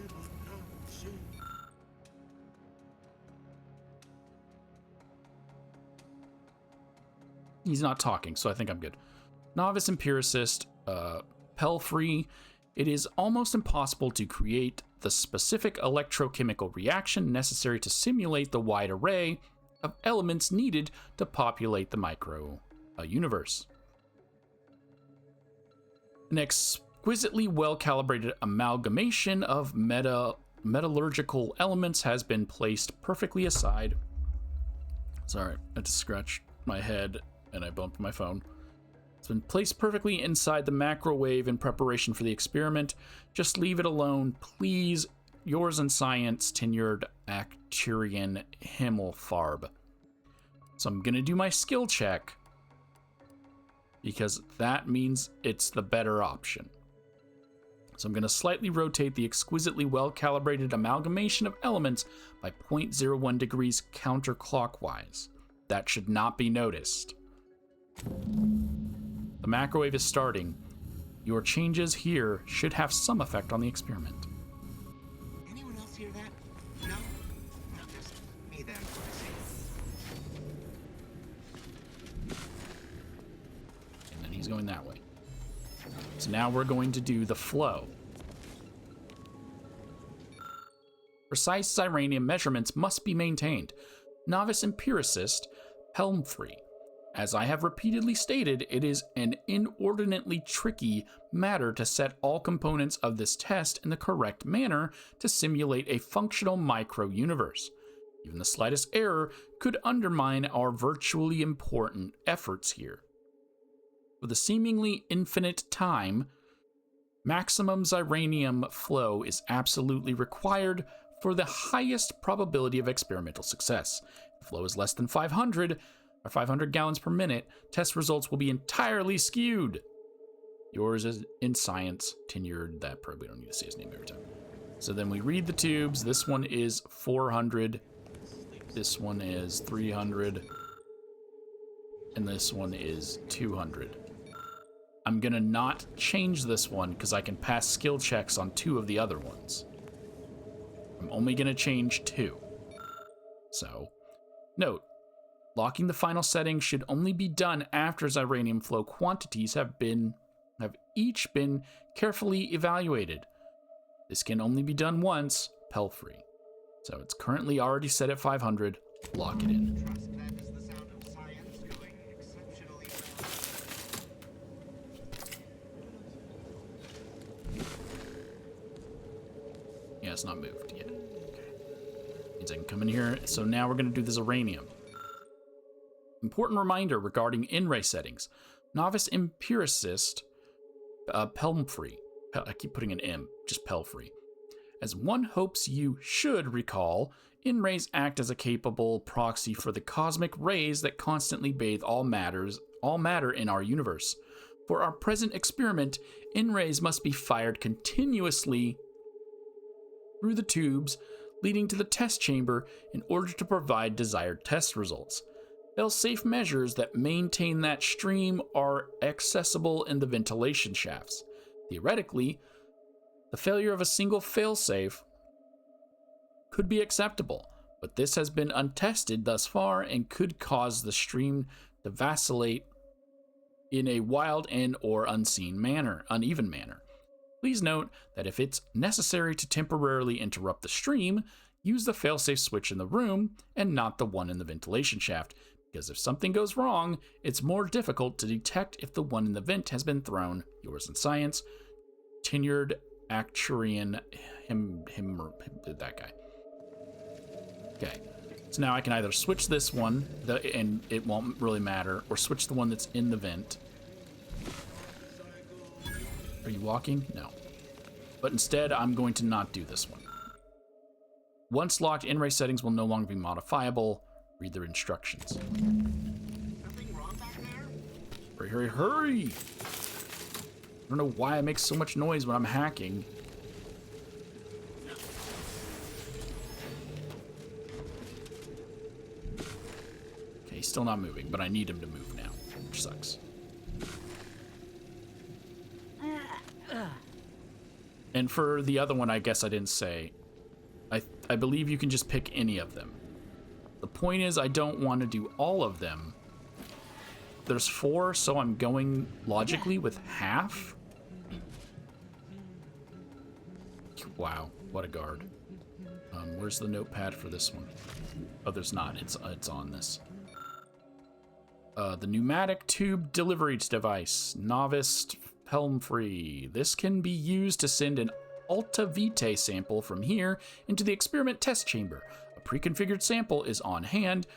He's not talking, so I think I'm good. Novice Empiricist, v.a.l.e.r.i.e. It is almost impossible to create the specific electrochemical reaction necessary to simulate the wide array of elements needed to populate the micro universe. An exquisitely well-calibrated amalgamation of metallurgical elements has been placed perfectly aside. Sorry, I had to scratch my head and I bumped my phone. It's been placed perfectly inside the macrowave in preparation for the experiment. Just leave it alone, please. Yours in science, tenured Acturian Himmelfarb. So I'm gonna do my skill check because that means it's the better option. So I'm gonna slightly rotate the exquisitely well-calibrated amalgamation of elements by 0.01 degrees counterclockwise. That should not be noticed. The macrowave is starting. Your changes here should have some effect on the experiment. Anyone else hear that? No? No, just me then. And then he's going that way. So now we're going to do the flow. Precise Ziranium measurements must be maintained. Novice Empiricist, v.a.l.e.r.i.e. As I have repeatedly stated, it is an inordinately tricky matter to set all components of this test in the correct manner to simulate a functional micro-universe. Even the slightest error could undermine our virtually important efforts here. With a seemingly infinite time, maximum Ziranium flow is absolutely required for the highest probability of experimental success. If flow is less than 500 gallons per minute, test results will be entirely skewed. Yours is in science, tenured, that probably don't need to say his name every time. So then we read the tubes. This one is 400. This one is 300. And this one is 200. I'm gonna not change this one because I can pass skill checks on 2 of the other ones. I'm only gonna change 2. So, note, locking the final settings should only be done after Ziranium flow quantities have each been carefully evaluated. This can only be done once, v.a.l.e.r.i.e. So it's currently already set at 500. Lock it in. Yeah, it's not moved yet. Okay. Means I can come in here. So now we're going to do the Ziranium. Important reminder regarding in-ray settings. Novice Empiricist, v.a.l.e.r.i.e. I keep putting an M, just v.a.l.e.r.i.e. As one hopes you should recall, in-rays act as a capable proxy for the cosmic rays that constantly bathe all matter in our universe. For our present experiment, in-rays must be fired continuously through the tubes leading to the test chamber in order to provide desired test results. Fail-safe measures that maintain that stream are accessible in the ventilation shafts. Theoretically, the failure of a single fail-safe could be acceptable, but this has been untested thus far and could cause the stream to vacillate in a wild and or uneven manner. Please note that if it's necessary to temporarily interrupt the stream, use the fail-safe switch in the room and not the one in the ventilation shaft, because if something goes wrong, it's more difficult to detect if the one in the vent has been thrown. Yours in science, tenured Acturian that guy. Okay, so now I can either switch this one, and it won't really matter, or switch the one that's in the vent. Are you walking? No. But instead, I'm going to not do this one. Once locked, in-ray settings will no longer be modifiable. Read their instructions. Something wrong back there? Hurry, hurry, hurry! don't know why I make so much noise when I'm hacking. Okay, he's still not moving, but I need him to move now, which sucks. And for the other one, I guess I didn't say, I believe you can just pick any of them. The point is, I don't want to do all of them. There's 4, so I'm going logically with half. Wow, what a guard. Where's the notepad for this one? Oh, there's not. It's on this. The pneumatic tube delivery device, novice helm-free. This can be used to send an Alta Vitae sample from here into the experiment test chamber. A pre-configured sample is on hand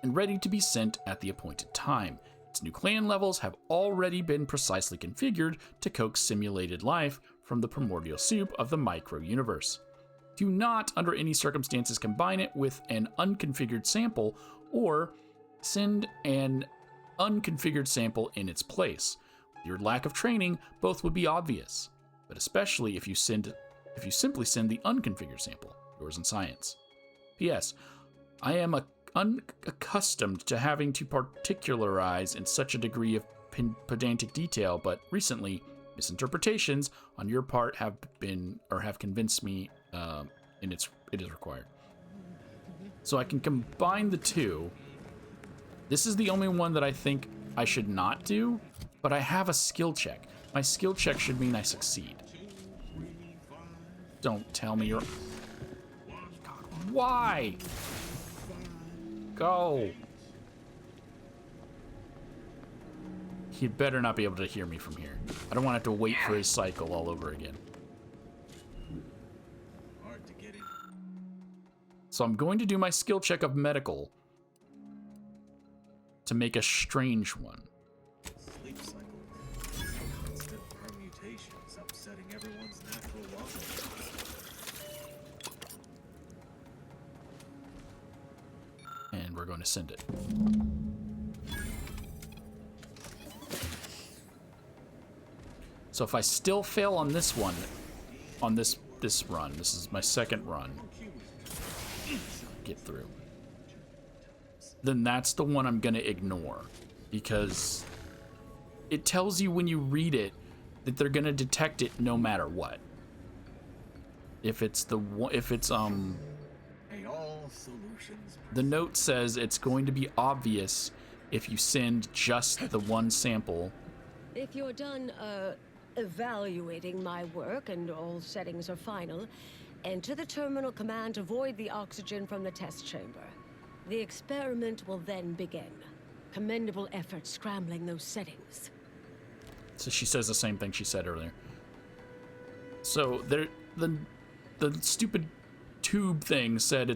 and ready to be sent at the appointed time. Its nucleon levels have already been precisely configured to coax simulated life from the primordial soup of the micro-universe. Do not, under any circumstances, combine it with an unconfigured sample or send an unconfigured sample in its place. With your lack of training, both would be obvious, but especially if you simply send the unconfigured sample. Yours in science. P.S. I am unaccustomed to having to particularize in such a degree of pedantic detail, but recently misinterpretations on your part have convinced me it is required. So I can combine the two. This is the only one that I think I should not do, but I have a skill check. My skill check should mean I succeed. Don't tell me you're... God, why? Go. He'd better not be able to hear me from here. I don't want to have to wait for his cycle all over again. So I'm going to do my skill check of medical to make a strange one. Sleep cycle. Constant permutations upsetting everyone's natural logic. And we're going to send it. So if I still fail on this one, on this run, this is my second run, get through, then that's the one I'm gonna ignore, because it tells you when you read it that they're gonna detect it no matter what. If it's the note says it's going to be obvious if you send just the one sample. If you're done evaluating my work and all settings are final, enter the terminal command to void the oxygen from the test chamber. The experiment will then begin. Commendable effort scrambling those settings. So she says the same thing she said earlier. So the stupid tube thing said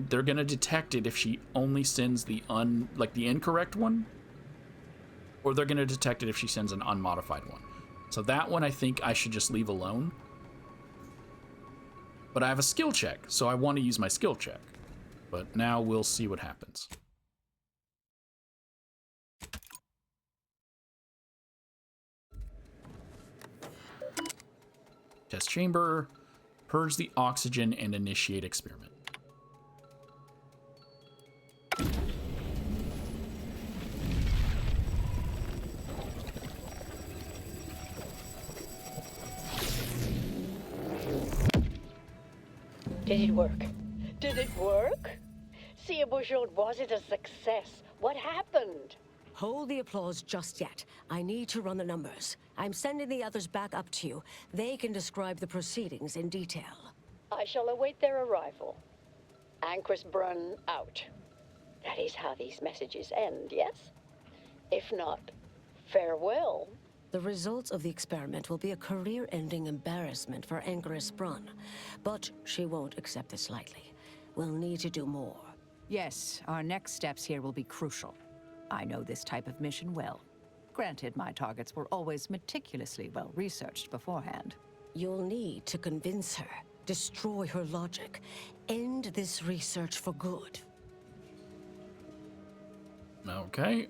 they're gonna detect it if she only sends the incorrect one, or they're gonna detect it if she sends an unmodified one. So that one I think I should just leave alone. But I have a skill check, so I want to use my skill check. But now we'll see what happens. Test chamber, purge the oxygen and initiate experiment. Did it work? Did it work? See, Bouchard, was it a success? What happened? Hold the applause just yet. I need to run the numbers. I'm sending the others back up to you. They can describe the proceedings in detail. I shall await their arrival. Anchor's Brun out. That is how these messages end, yes? If not, farewell. The results of the experiment will be a career-ending embarrassment for Anchoress Brun, but she won't accept this lightly. We'll need to do more. Yes, our next steps here will be crucial. I know this type of mission well. Granted, my targets were always meticulously well-researched beforehand. You'll need to convince her, destroy her logic, end this research for good. Okay,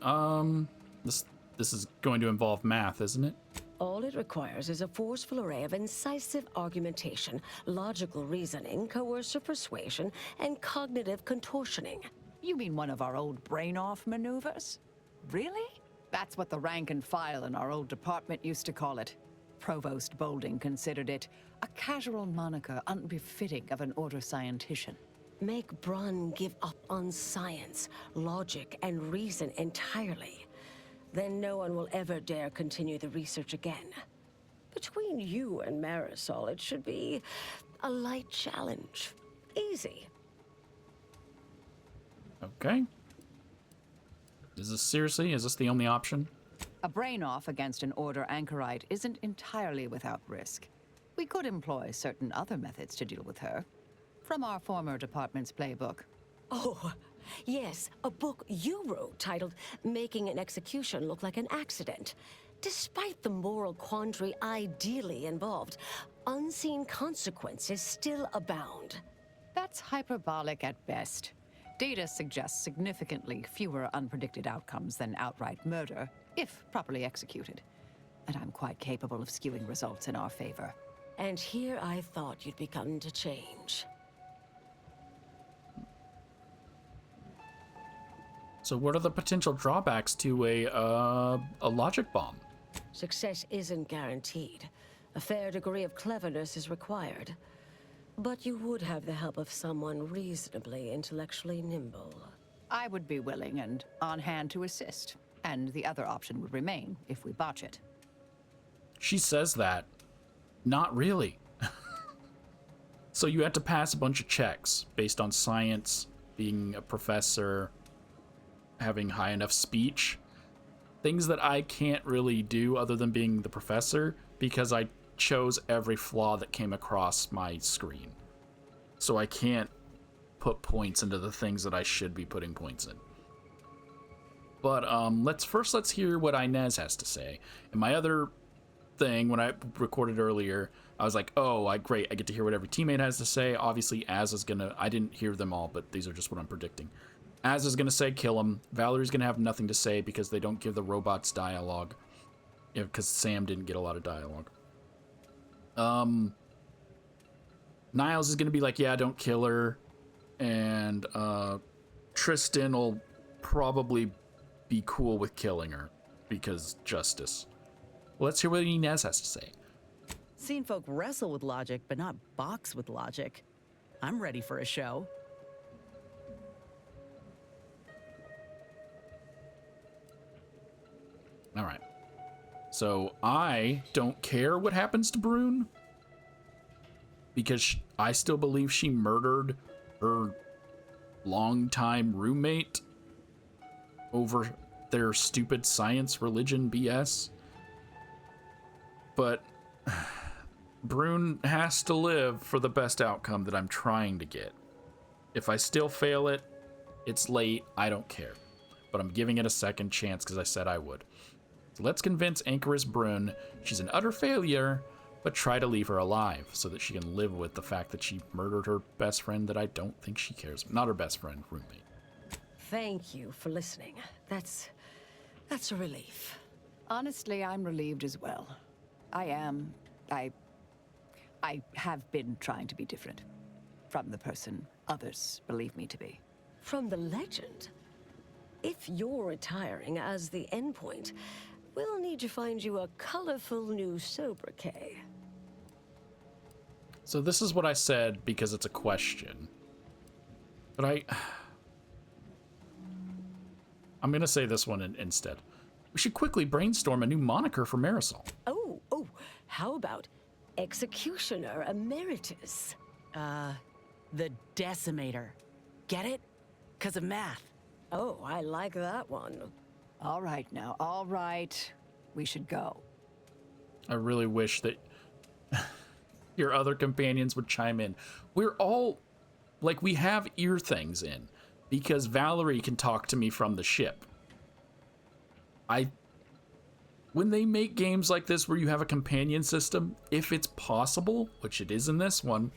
this is going to involve math, isn't it? All it requires is a forceful array of incisive argumentation, logical reasoning, coercive persuasion, and cognitive contortioning. You mean one of our old brain-off maneuvers? Really? That's what the rank and file in our old department used to call it. Provost Bolding considered it a casual moniker unbefitting of an order scientician. Make Brunn give up on science, logic, and reason entirely. Then no one will ever dare continue the research again. Between you and Marisol, it should be a light challenge. Easy. Okay. Is this the only option? A brain-off against an Order anchorite isn't entirely without risk. We could employ certain other methods to deal with her. From our former department's playbook. Oh, yes, a book you wrote titled Making an Execution Look Like an Accident. Despite the moral quandary ideally involved, unseen consequences still abound. That's hyperbolic at best. Data suggests significantly fewer unpredicted outcomes than outright murder, if properly executed. And I'm quite capable of skewing results in our favor. And here I thought you'd begun to change. So what are the potential drawbacks to a logic bomb? Success isn't guaranteed. A fair degree of cleverness is required. But you would have the help of someone reasonably intellectually nimble. I would be willing and on hand to assist. And the other option would remain if we botch it. She says that. Not really. So you had to pass a bunch of checks based on science, being a professor, having high enough speech. Things that I can't really do other than being the professor because I chose every flaw that came across my screen. So I can't put points into the things that I should be putting points in. But let's hear what Inez has to say. And my other thing, when I recorded earlier, I was like, oh, great, I get to hear what every teammate has to say. Obviously, Az is gonna, I didn't hear them all, but these are just what I'm predicting. Az is gonna say kill him. Val.E.R.i.e's gonna have nothing to say because they don't give the robots dialogue. Yeah, because Sam didn't get a lot of dialogue. Niles is gonna be like, yeah, don't kill her. And Tristan will probably be cool with killing her because justice. Well, let's hear what Inez has to say. Seen folk wrestle with logic, but not box with logic. I'm ready for a show. All right. So I don't care what happens to Brune because I still believe she murdered her longtime roommate over their stupid science religion BS. But Brune has to live for the best outcome that I'm trying to get. If I still fail it, it's late, I don't care. But I'm giving it a second chance because I said I would. So let's convince Anchoress Brune she's an utter failure, but try to leave her alive so that she can live with the fact that she murdered her best friend that I don't think she cares. Not her best friend, roommate. Thank you for listening. That's a relief. Honestly, I'm relieved as well. I have been trying to be different from the person others believe me to be. From the legend? If you're retiring as the Endpoint, we'll need to find you a colorful new sobriquet. So this is what I said because it's a question. But I'm gonna say this one instead. We should quickly brainstorm a new moniker for Marisol. Oh, how about Executioner Emeritus? The Decimator. Get it? 'Cause of math. Oh, I like that one. All right now, all right. We should go. I really wish that your other companions would chime in. We're all, like, we have ear things in because Val.E.R.i.e can talk to me from the ship. When they make games like this where you have a companion system, if it's possible, which it is in this one,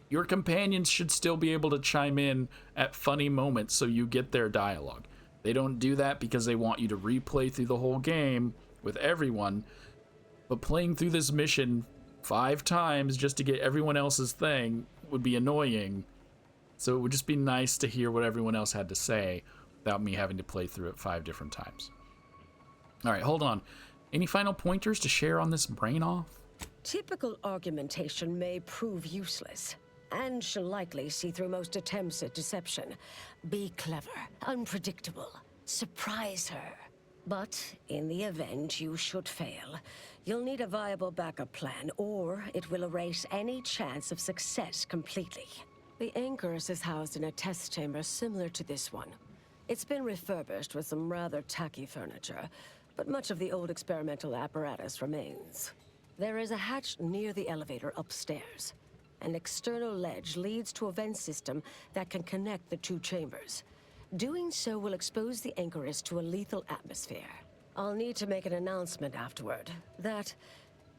your companions should still be able to chime in at funny moments so you get their dialogue. They don't do that because they want you to replay through the whole game with everyone. But playing through this mission 5 times just to get everyone else's thing would be annoying. So it would just be nice to hear what everyone else had to say without me having to play through it 5 different times. All right, hold on. Any final pointers to share on this brain off? Typical argumentation may prove useless, and she'll likely see through most attempts at deception. Be clever, unpredictable, surprise her. But in the event you should fail, you'll need a viable backup plan, or it will erase any chance of success completely. The Anchorus is housed in a test chamber similar to this one. It's been refurbished with some rather tacky furniture, but much of the old experimental apparatus remains. There is a hatch near the elevator upstairs. An external ledge leads to a vent system that can connect the 2 chambers. Doing so will expose the Anchorus to a lethal atmosphere. I'll need to make an announcement afterward that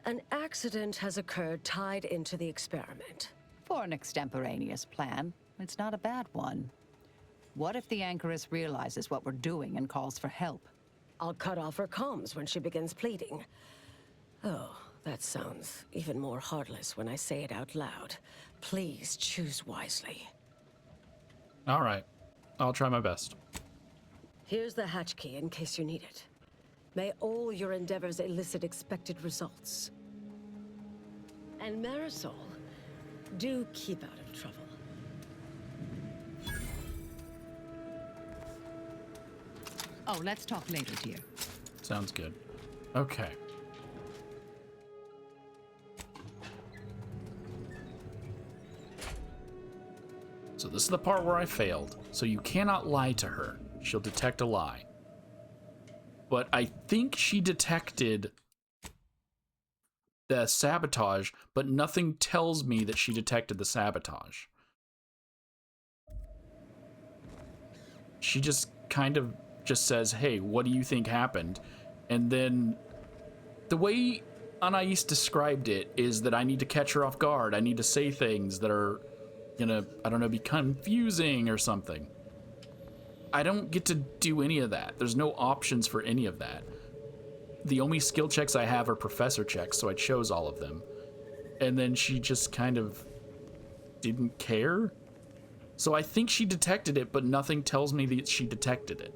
an accident has occurred tied into the experiment. For an extemporaneous plan, it's not a bad one. What if the Anchorus realizes what we're doing and calls for help? I'll cut off her comms when she begins pleading. Oh, that sounds even more heartless when I say it out loud. Please choose wisely. All right. I'll try my best. Here's the hatch key in case you need it. May all your endeavors elicit expected results. And Marisol, do keep out of trouble. Oh, let's talk later, dear. Sounds good. Okay. So this is the part where I failed. So you cannot lie to her. She'll detect a lie. But I think she detected the sabotage, but nothing tells me that she detected the sabotage. She just kind of just says, hey, what do you think happened? And then the way Anais described it is that I need to catch her off guard. I need to say things that are gonna, I don't know, be confusing or something. I don't get to do any of that. There's no options for any of that. The only skill checks I have are professor checks, so I chose all of them. And then she just kind of didn't care. So I think she detected it, but nothing tells me that she detected it.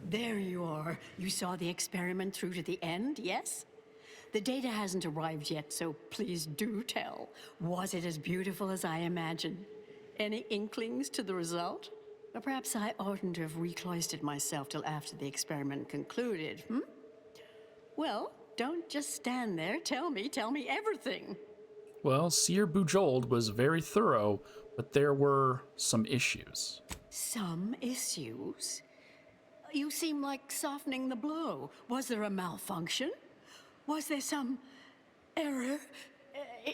There you are. You saw the experiment through to the end, yes? The data hasn't arrived yet, so please do tell. Was it as beautiful as I imagined? Any inklings to the result? Or perhaps I oughtn't to have recloistered myself till after the experiment concluded, Well, don't just stand there. Tell me everything. Well, Seer Bujold was very thorough, but there were some issues. Some issues? You seem like softening the blow. Was there a malfunction? Was there some error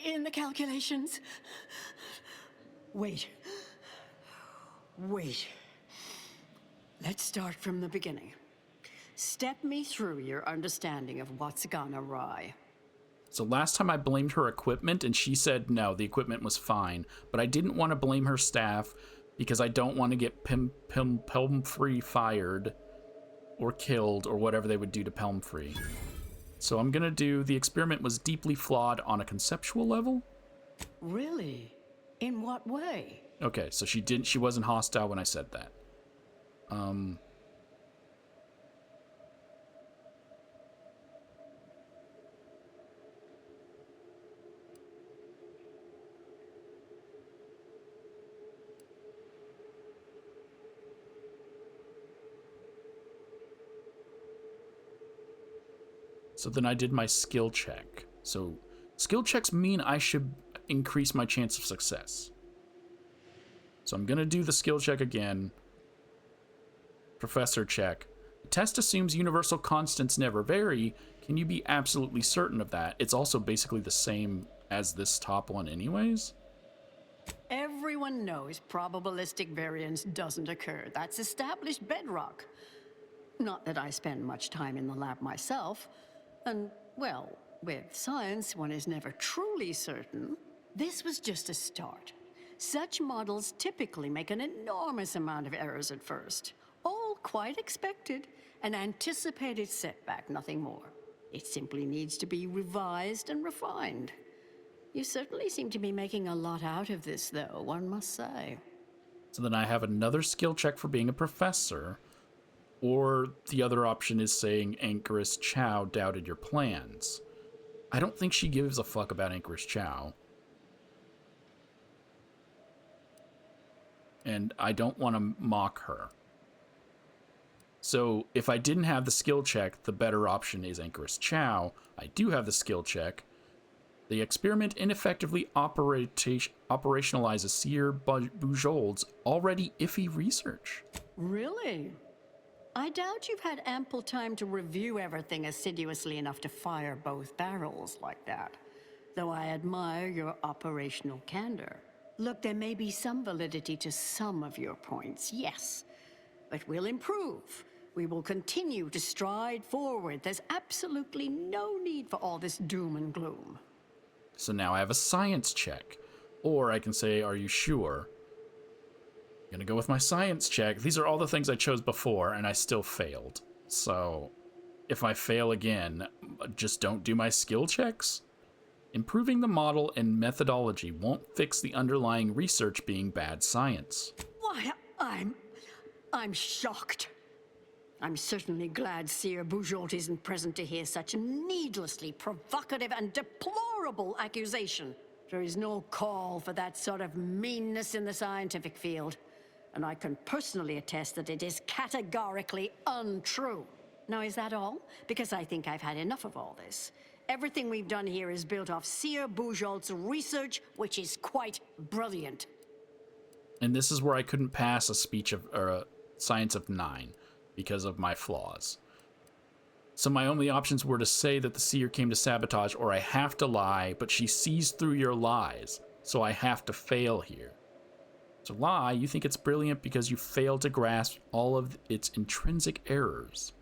in the calculations? Wait. Let's start from the beginning. Step me through your understanding of what's gone awry. So last time I blamed her equipment and she said no, the equipment was fine. But I didn't want to blame her staff because I don't want to get Pelmfree fired or killed or whatever they would do to Pelmfree. So I'm gonna do the experiment was deeply flawed on a conceptual level. Really? In what way? Okay, so she wasn't hostile when I said that. So then I did my skill check. So skill checks mean I should increase my chance of success. So I'm gonna do the skill check again. Professor check. The test assumes universal constants never vary. Can you be absolutely certain of that? It's also basically the same as this top one anyways. Everyone knows probabilistic variance doesn't occur. That's established bedrock. Not that I spend much time in the lab myself. And, well, with science, one is never truly certain. This was just a start. Such models typically make an enormous amount of errors at first. All quite expected, An anticipated setback, nothing more. It simply needs to be revised and refined. You certainly seem to be making a lot out of this, though, one must say. So then I have another skill check for being a professor, or the other option is saying Anchoress Chow doubted your plans. I don't think she gives a fuck about Anchoress Chow. And I don't want to mock her. So if I didn't have the skill check, the better option is Anchoress Chow. I do have the skill check. The experiment ineffectively operationalizes Seer Bujold's already iffy research. Really? I doubt you've had ample time to review everything assiduously enough to fire both barrels like that. Though I admire your operational candor. Look, there may be some validity to some of your points, yes. But we'll improve. We will continue to stride forward. There's absolutely no need for all this doom and gloom. So now I have a science check. Or I can say, are you sure? I'm gonna go with my science check. These are all the things I chose before, and I still failed. So if I fail again, just don't do my skill checks? Improving the model and methodology won't fix the underlying research being bad science. Why, I'm shocked. I'm certainly glad Seer Bujold isn't present to hear such a needlessly provocative and deplorable accusation. There is no call for that sort of meanness in the scientific field, and I can personally attest that it is categorically untrue. Now, is that all? Because I think I've had enough of all this. Everything we've done here is built off Seer Bujold's research, which is quite brilliant. And this is where I couldn't pass a speech of, or a science of 9 because of my flaws. So my only options were to say that the seer came to sabotage, or I have to lie, but she sees through your lies, so I have to fail here. To lie, you think it's brilliant because you fail to grasp all of its intrinsic errors.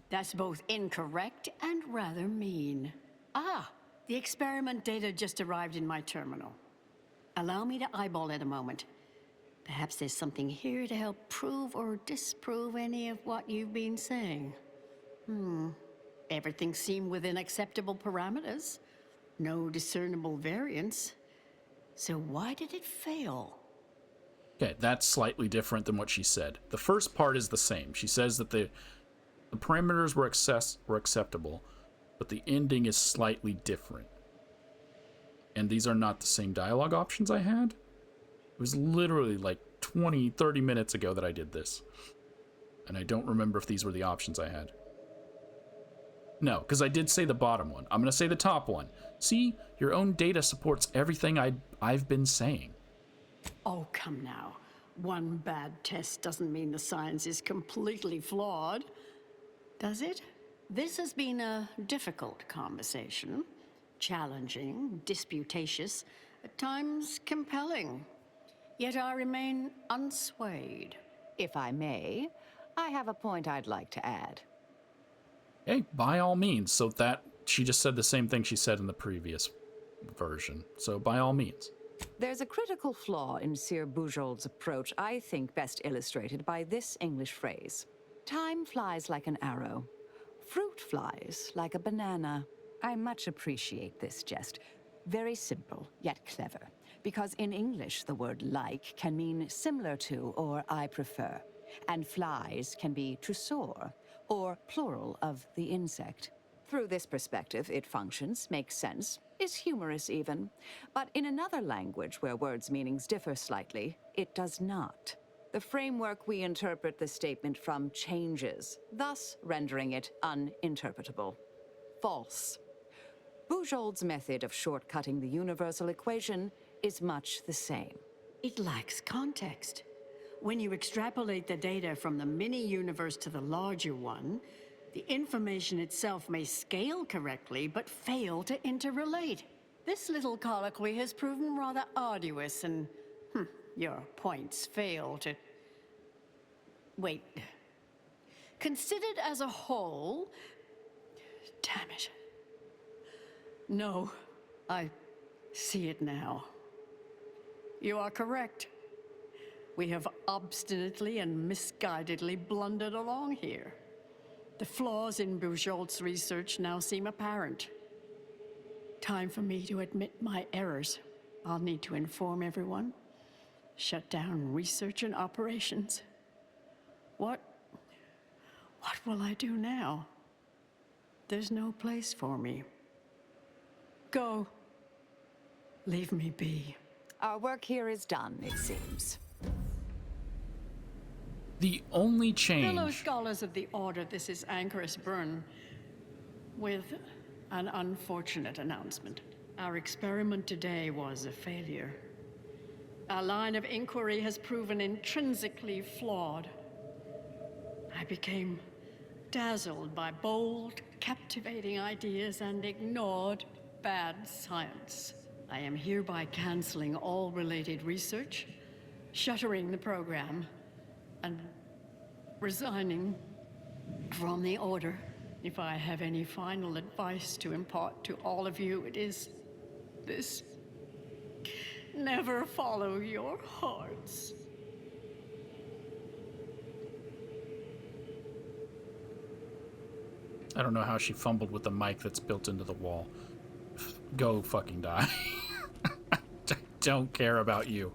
That's both incorrect and rather mean. Ah, the experiment data just arrived in my terminal. Allow me to eyeball it a moment. Perhaps there's something here to help prove or disprove any of what you've been saying. Everything seemed within acceptable parameters. No discernible variance. So why did it fail? Okay, that's slightly different than what she said. The first part is the same. She says that the parameters were acceptable, but the ending is slightly different. And these are not the same dialogue options I had. It was literally like 20, 30 minutes ago that I did this. And I don't remember if these were the options I had. No, because I did say the bottom one. I'm going to say the top one. See, your own data supports everything I've been saying. Oh, come now. One bad test doesn't mean the science is completely flawed, does it? This has been a difficult conversation. Challenging, disputatious, at times compelling. Yet I remain unswayed. If I may, I have a point I'd like to add. Hey, by all means. So that, she just said the same thing she said in the previous version. So by all means. There's a critical flaw in Seer Bujold's approach I think best illustrated by this English phrase. Time flies like an arrow. Fruit flies like a banana. I much appreciate this jest. Very simple, yet clever. Because in English, the word like can mean similar to or I prefer. And flies can be to soar, or plural of the insect. Through this perspective, it functions, makes sense, is humorous even. But in another language where words' meanings differ slightly, it does not. The framework we interpret the statement from changes, thus rendering it uninterpretable. False. Bujold's method of shortcutting the universal equation is much the same. It lacks context. When you extrapolate the data from the mini-universe to the larger one, the information itself may scale correctly, but fail to interrelate. This little colloquy has proven rather arduous, and your points fail to... Wait. Considered as a whole... Damn it. No, I see it now. You are correct. We have obstinately and misguidedly blundered along here. The flaws in Bujold's research now seem apparent. Time for me to admit my errors. I'll need to inform everyone. Shut down research and operations. What will I do now? There's no place for me. Go. Leave me be. Our work here is done, it seems. The only change... Fellow scholars of the Order, this is Anchoress Byrne, with an unfortunate announcement. Our experiment today was a failure. Our line of inquiry has proven intrinsically flawed. I became dazzled by bold, captivating ideas and ignored bad science. I am hereby canceling all related research, shuttering the program, and resigning from the Order. If I have any final advice to impart to all of you, it is this: never follow your hearts. I don't know how she fumbled with the mic that's built into the wall. Go fucking die. I don't care about you.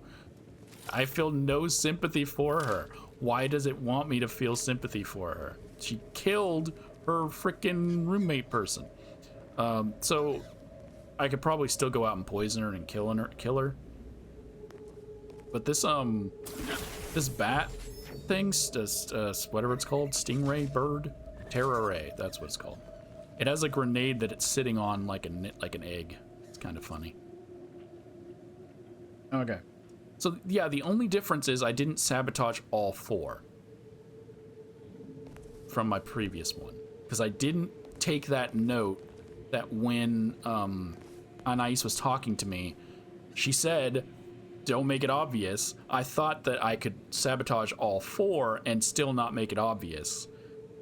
I feel no sympathy for her. Why does it want me to feel sympathy for her? She killed her freaking roommate person. So I could probably still go out and poison her and kill her. But this this bat thing, whatever it's called, stingray bird, terror ray, that's what it's called. It has a grenade that it's sitting on like an egg. It's kind of funny. Okay. So yeah, the only difference is I didn't sabotage all 4 from my previous one, because I didn't take that note that when Anais was talking to me, she said, don't make it obvious. I thought that I could sabotage all 4 and still not make it obvious,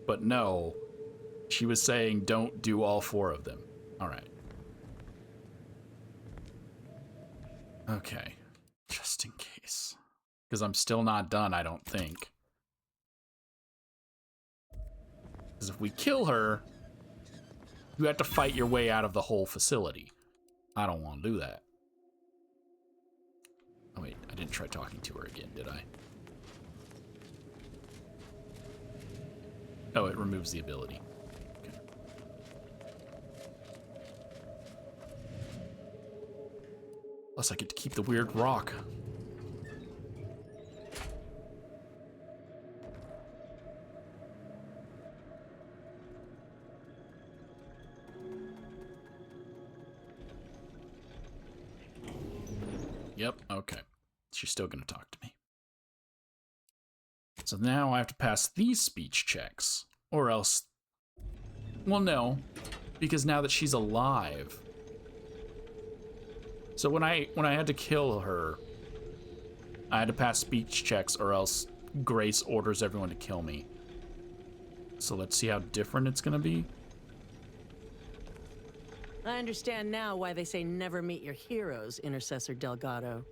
but no, she was saying don't do all 4 of them. All right. Okay. Just in case. Because I'm still not done, I don't think. Because if we kill her, you have to fight your way out of the whole facility. I don't want to do that. Oh wait, I didn't try talking to her again, did I? Oh, it removes the ability. Okay. Plus I get to keep the weird rock. Yep, okay. She's still gonna talk to me. So now I have to pass these speech checks, or else... Well, no, because now that she's alive... So when I had to kill her, I had to pass speech checks, or else Grace orders everyone to kill me. So let's see how different it's gonna be. I understand now why they say never meet your heroes, Intercessor Delgado.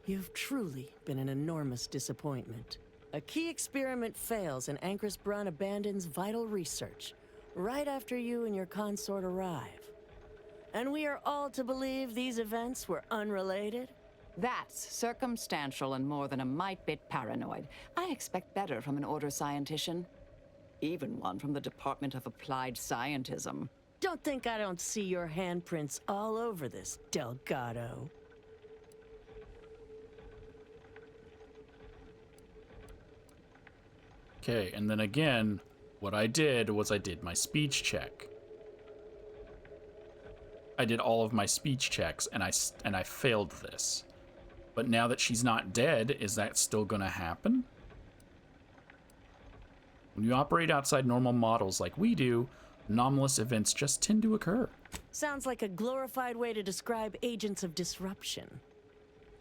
You've truly been an enormous disappointment. A key experiment fails and Anchoress Byrne abandons vital research right after you and your consort arrive. And we are all to believe these events were unrelated? That's circumstantial and more than a mite bit paranoid. I expect better from an Order scientician. Even one from the Department of Applied Scientism. Don't think I don't see your handprints all over this, Delgado. Okay, and then again, what I did was I did my speech check. I did all of my speech checks, and I failed this. But now that she's not dead, is that still gonna happen? When you operate outside normal models like we do, anomalous events just tend to occur. Sounds like a glorified way to describe agents of disruption.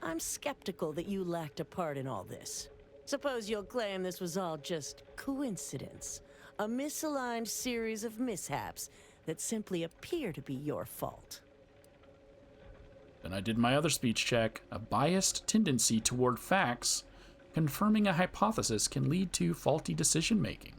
I'm skeptical that you lacked a part in all this. Suppose you'll claim this was all just coincidence, a misaligned series of mishaps that simply appear to be your fault. Then I did my other speech check. A biased tendency toward facts confirming a hypothesis can lead to faulty decision making.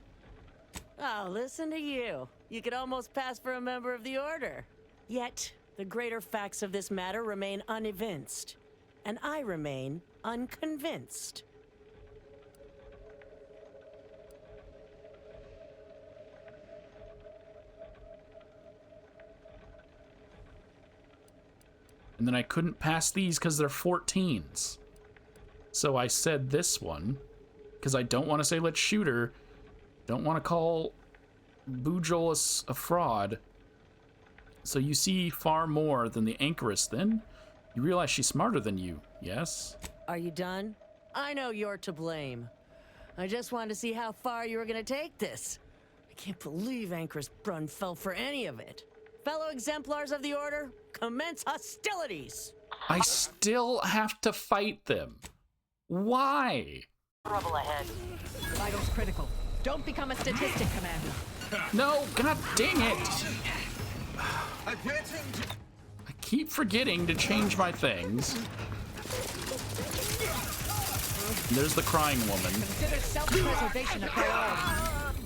Oh, listen to you. You could almost pass for a member of the Order. Yet, the greater facts of this matter remain unevinced. And I remain unconvinced. And then I couldn't pass these because they're 14s. So I said this one, because I don't want to say let's shoot her. Don't want to call Bujol a fraud. So you see far more than the Anchoress then? You realize she's smarter than you, yes? Are you done? I know you're to blame. I just wanted to see how far you were gonna take this. I can't believe Anchoress Brunn fell for any of it. Fellow exemplars of the Order, commence hostilities! I still have to fight them. Why? Trouble ahead. Vitals critical. Don't become a statistic, Commander. No, god dang it! I keep forgetting to change my things. There's the crying woman Consider self-preservation a priority.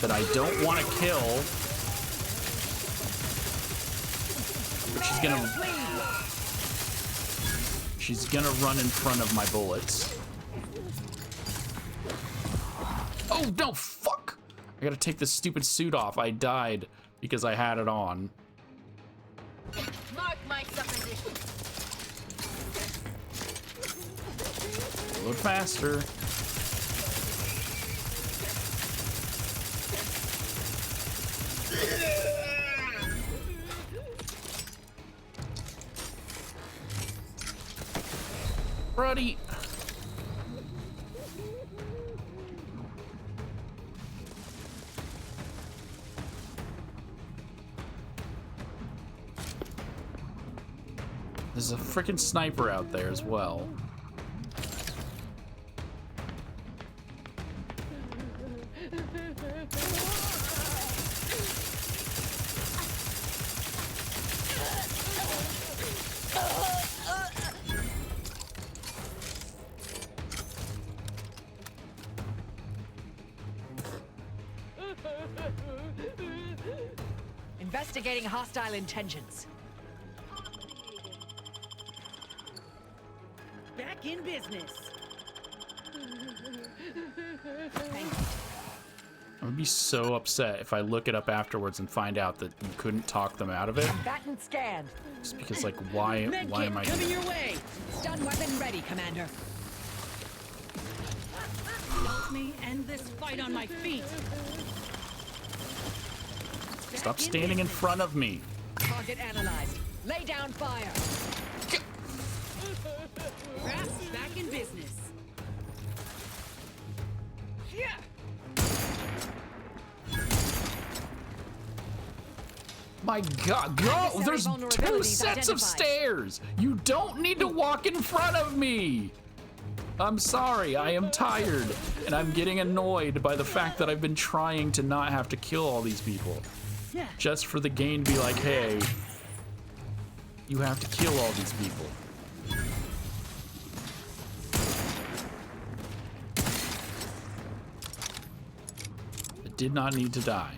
that I don't want to kill. But she's gonna run in front of my bullets. Oh no, fuck! I gotta take this stupid suit off. I died because I had it on. Mark my supposition. Load faster. Buddy. There's a freaking sniper out there as well. Investigating hostile intentions. Back in business. I would be so upset if I look it up afterwards and find out that you couldn't talk them out of it. Combatant scanned. Just because, like, why am I coming your way? Stun weapon ready, Commander. Help me end this fight on my feet. Stop standing in front of me. Target analyzed. Lay down fire. Brass back in business. Yeah. My God, go! There's 2 sets of stairs! You don't need to walk in front of me! I'm sorry, I am tired, and I'm getting annoyed by the fact that I've been trying to not have to kill all these people. Just for the game to be like, hey, you have to kill all these people. I did not need to die.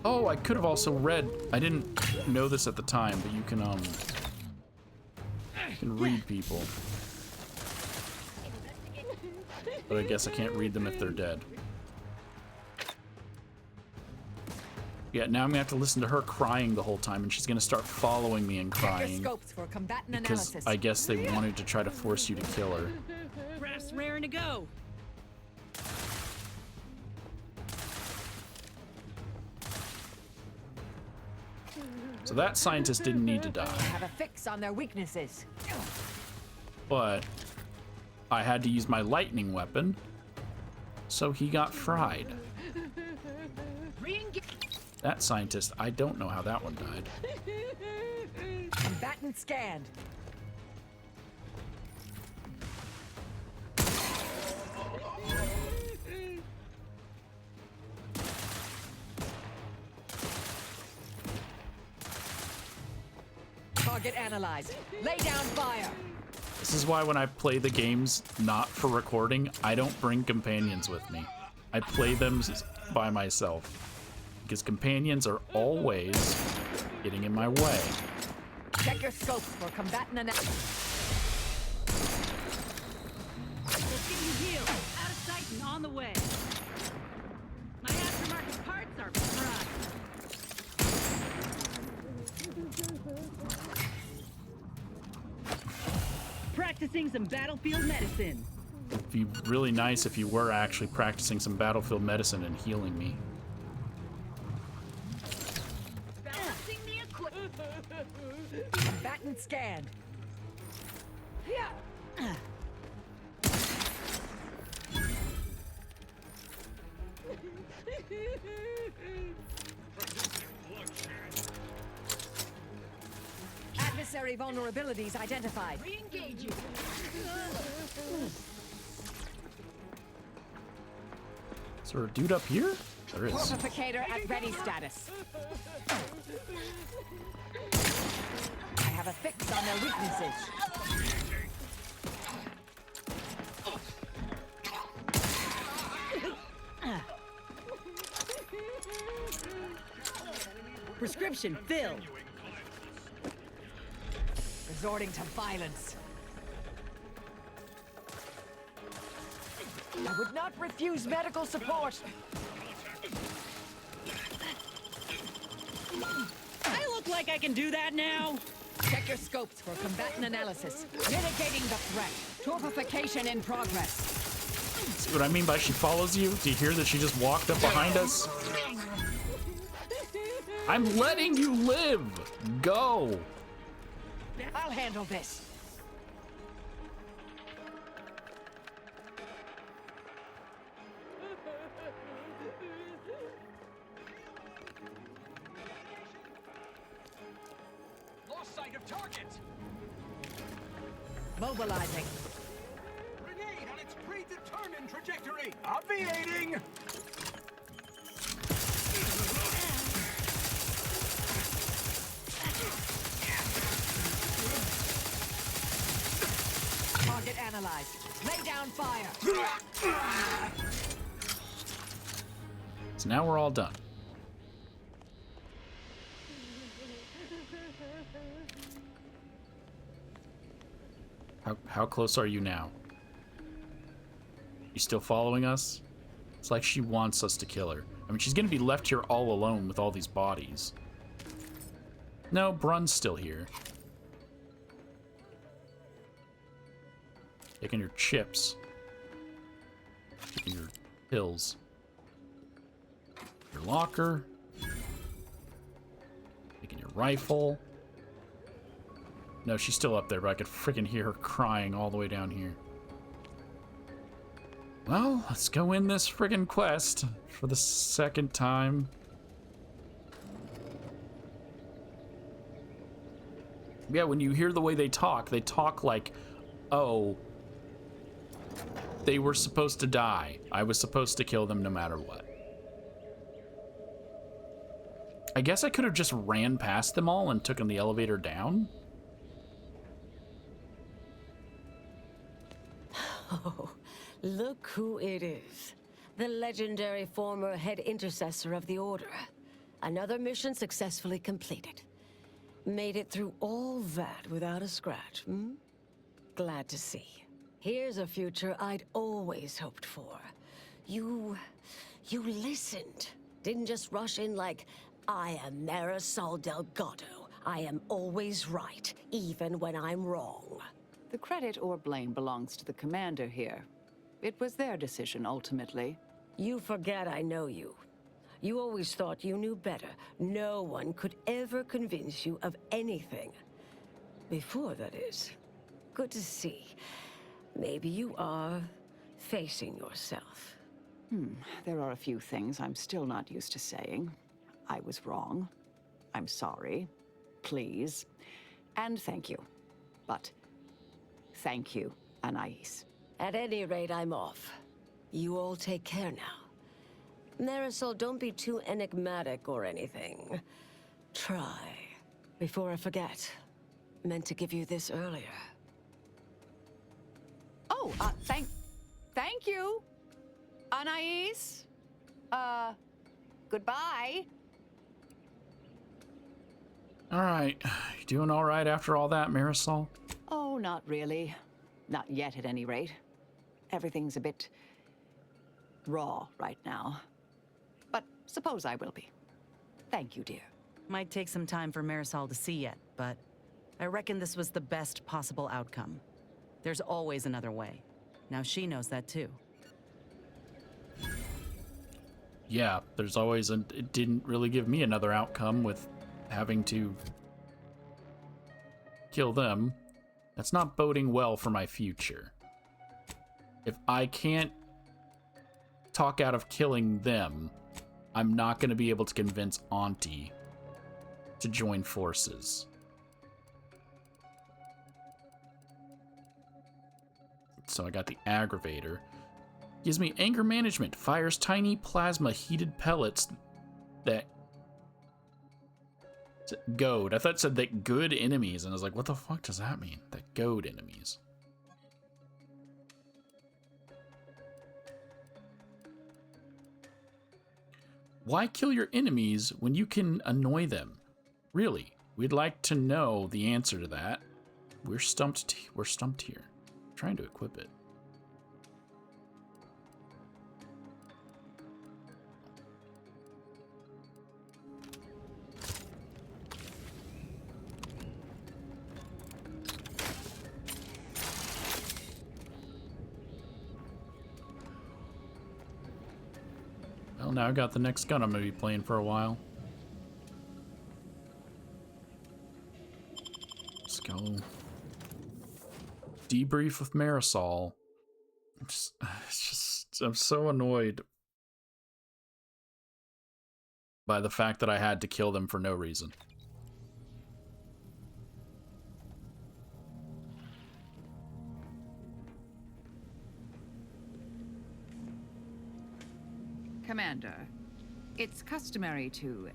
Oh, I could have also read. I didn't know this at the time, but you can read people. But I guess I can't read them if they're dead. Yeah, now I'm gonna have to listen to her crying the whole time, and she's gonna start following me and crying. Scopes for combatant Because analysis. I guess they wanted to try to force you to kill her. Brass raring to go. So that scientist didn't need to die. Have a fix on their weaknesses. But I had to use my lightning weapon, so he got fried. That scientist, I don't know how that one died. Combatant scanned. Target analyzed. Lay down fire. This is why when I play the games not for recording, I don't bring companions with me. I play them by myself. Because companions are always getting in my way. Check your scopes for combatant and... Let's get you healed. Out of sight and on the way. My aftermarket parts are prime. Practicing some battlefield medicine. It'd be really nice if you were actually practicing some battlefield medicine and healing me. Balancing the equipment. Combatant scan. Yeah. Adversary vulnerabilities identified. Re-engaging. Is there a dude up here? There is. Fortificator at ready status. I have a fix on their weaknesses. Prescription filled. Resorting to violence. I would not refuse medical support. I look like I can do that now. Check your scopes for combatant analysis. Mitigating the threat. Torpification in progress. See what I mean by she follows you? Do you hear that she just walked up behind us? I'm letting you live! Go! I'll handle this. Lost sight of target. Mobilizing. Grenade on its predetermined trajectory. Obviating. Target analyzed. Lay down fire. So now we're all done. How close are you now? You still following us? It's like she wants us to kill her. I mean, she's gonna be left here all alone with all these bodies. No, Brun's still here. Taking your chips. Taking your pills. Your locker. Taking your rifle. No, she's still up there, but I could freaking hear her crying all the way down here. Well, let's go in this friggin' quest for the second time. Yeah, when you hear the way they talk like, oh, they were supposed to die. I was supposed to kill them no matter what. I guess I could have just ran past them all and taken the elevator down. Oh, look who it is. The legendary former head intercessor of the Order. Another mission successfully completed. Made it through all that without a scratch, hmm? Glad to see. Here's a future I'd always hoped for. You listened. Didn't just rush in like, I am Marisol Delgado. I am always right, even when I'm wrong. The credit or blame belongs to the commander here. It was their decision, ultimately. You forget I know you. You always thought you knew better. No one could ever convince you of anything. Before, that is. Good to see. Maybe you are facing yourself. There are a few things I'm still not used to saying. I was wrong. I'm sorry. Please. And thank you. But thank you, Anais. At any rate, I'm off. You all take care now. Marisol, don't be too enigmatic or anything. Try. Before I forget. Meant to give you this earlier. Oh, thank you, Anais. Goodbye. All right. You doing all right after all that, Marisol? Oh, not really. Not yet, at any rate. Everything's a bit raw right now. But suppose I will be. Thank you, dear. Might take some time for Marisol to see yet, but I reckon this was the best possible outcome. There's always another way. Now she knows that too. Yeah, there's always it didn't really give me another outcome with having to kill them. That's not boding well for my future. If I can't talk out of killing them, I'm not going to be able to convince Auntie to join forces. So I got the aggravator. Gives me anger management. Fires tiny plasma heated pellets that goad. I thought it said that good enemies, and I was like, what the fuck does that mean? That goad enemies. Why kill your enemies when you can annoy them? Really, we'd like to know the answer to that. We're stumped here. I'm trying to equip it. Well, now I got the next gun I'm going to be playing for a while. Let's go. Debrief with Marisol. I'm so annoyed by the fact that I had to kill them for no reason. Commander, it's customary to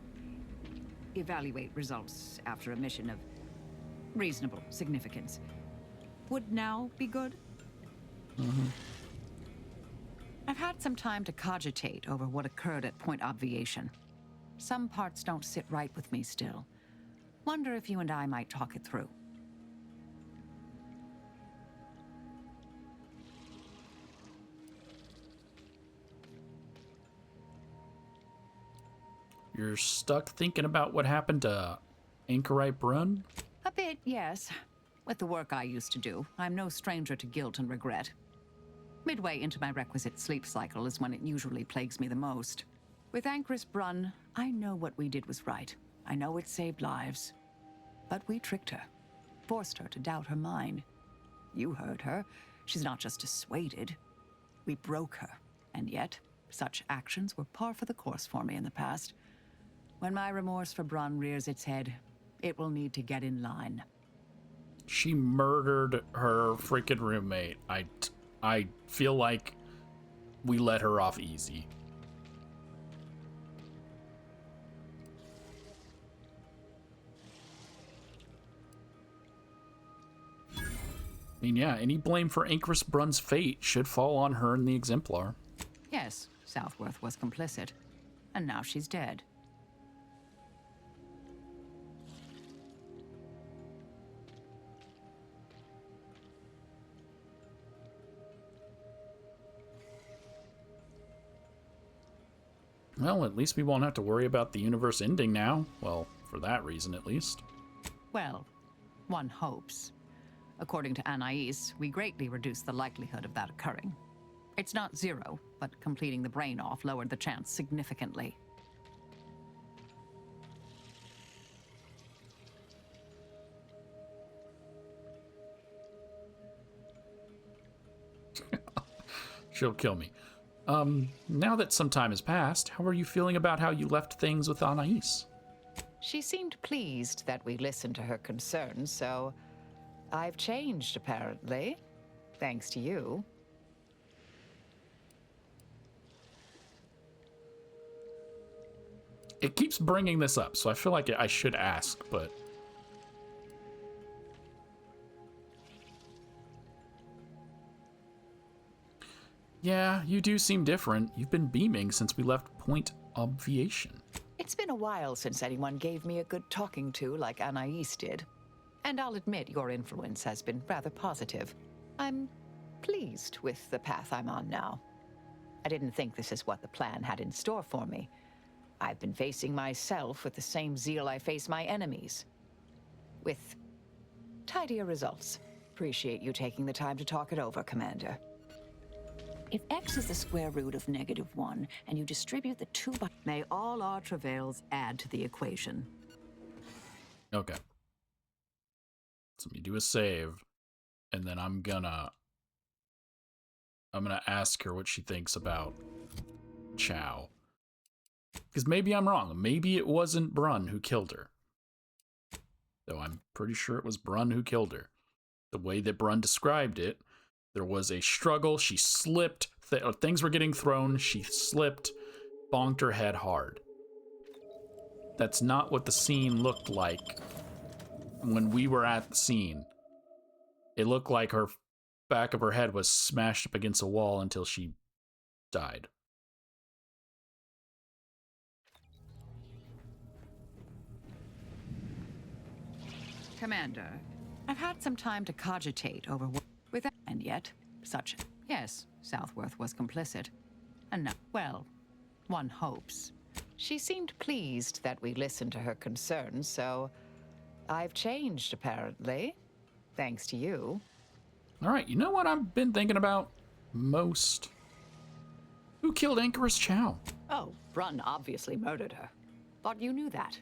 evaluate results after a mission of reasonable significance. Would now be good? Mm-hmm. I've had some time to cogitate over what occurred at Point Obviation. Some parts don't sit right with me still. Wonder if you and I might talk it through. You're stuck thinking about what happened to v.a.l.e.r.i.e? A bit, yes. With the work I used to do, I'm no stranger to guilt and regret. Midway into my requisite sleep cycle is when it usually plagues me the most. With v.a.l.e.r.i.e, I know what we did was right. I know it saved lives. But we tricked her. Forced her to doubt her mind. You heard her. She's not just dissuaded. We broke her. And yet, such actions were par for the course for me in the past. When my remorse for Brun rears its head, it will need to get in line. She murdered her freaking roommate. I feel like we let her off easy. I mean, yeah, any blame for Anchoress Brun's fate should fall on her and the Exemplar. Yes, Southworth was complicit. And now she's dead. Well, at least we won't have to worry about the universe ending now. Well, for that reason, at least. Well, one hopes. According to Anais, we greatly reduced the likelihood of that occurring. It's not zero, but completing the brain off lowered the chance significantly. She'll kill me. Now that some time has passed, how are you feeling about how you left things with Anais? She seemed pleased that we listened to her concerns, so I've changed, apparently. Thanks to you. It keeps bringing this up, so I feel like I should ask, but... Yeah, you do seem different. You've been beaming since we left Point Obviation. It's been a while since anyone gave me a good talking to like Anais did. And I'll admit your influence has been rather positive. I'm pleased with the path I'm on now. I didn't think this is what the plan had in store for me. I've been facing myself with the same zeal I face my enemies. With tidier results. Appreciate you taking the time to talk it over, Commander. If x is the square root of -1, and you distribute the 2 by... May all our travails add to the equation. Okay. So let me do a save, and then I'm gonna ask her what she thinks about Chow. Because maybe I'm wrong. Maybe it wasn't Brun who killed her. Though I'm pretty sure it was Brun who killed her. The way that Brun described it, there was a struggle, she slipped, things were getting thrown, she slipped, bonked her head hard. That's not what the scene looked like when we were at the scene. It looked like her back of her head was smashed up against a wall until she died. Commander, I've had some time to cogitate over what... And yet, such... Yes, Southworth was complicit. And now, well, one hopes. She seemed pleased that we listened to her concerns, so... I've changed, apparently. Thanks to you. Alright, you know what I've been thinking about most? Who killed Anchoress Chow? Oh, Brun obviously murdered her. But you knew that.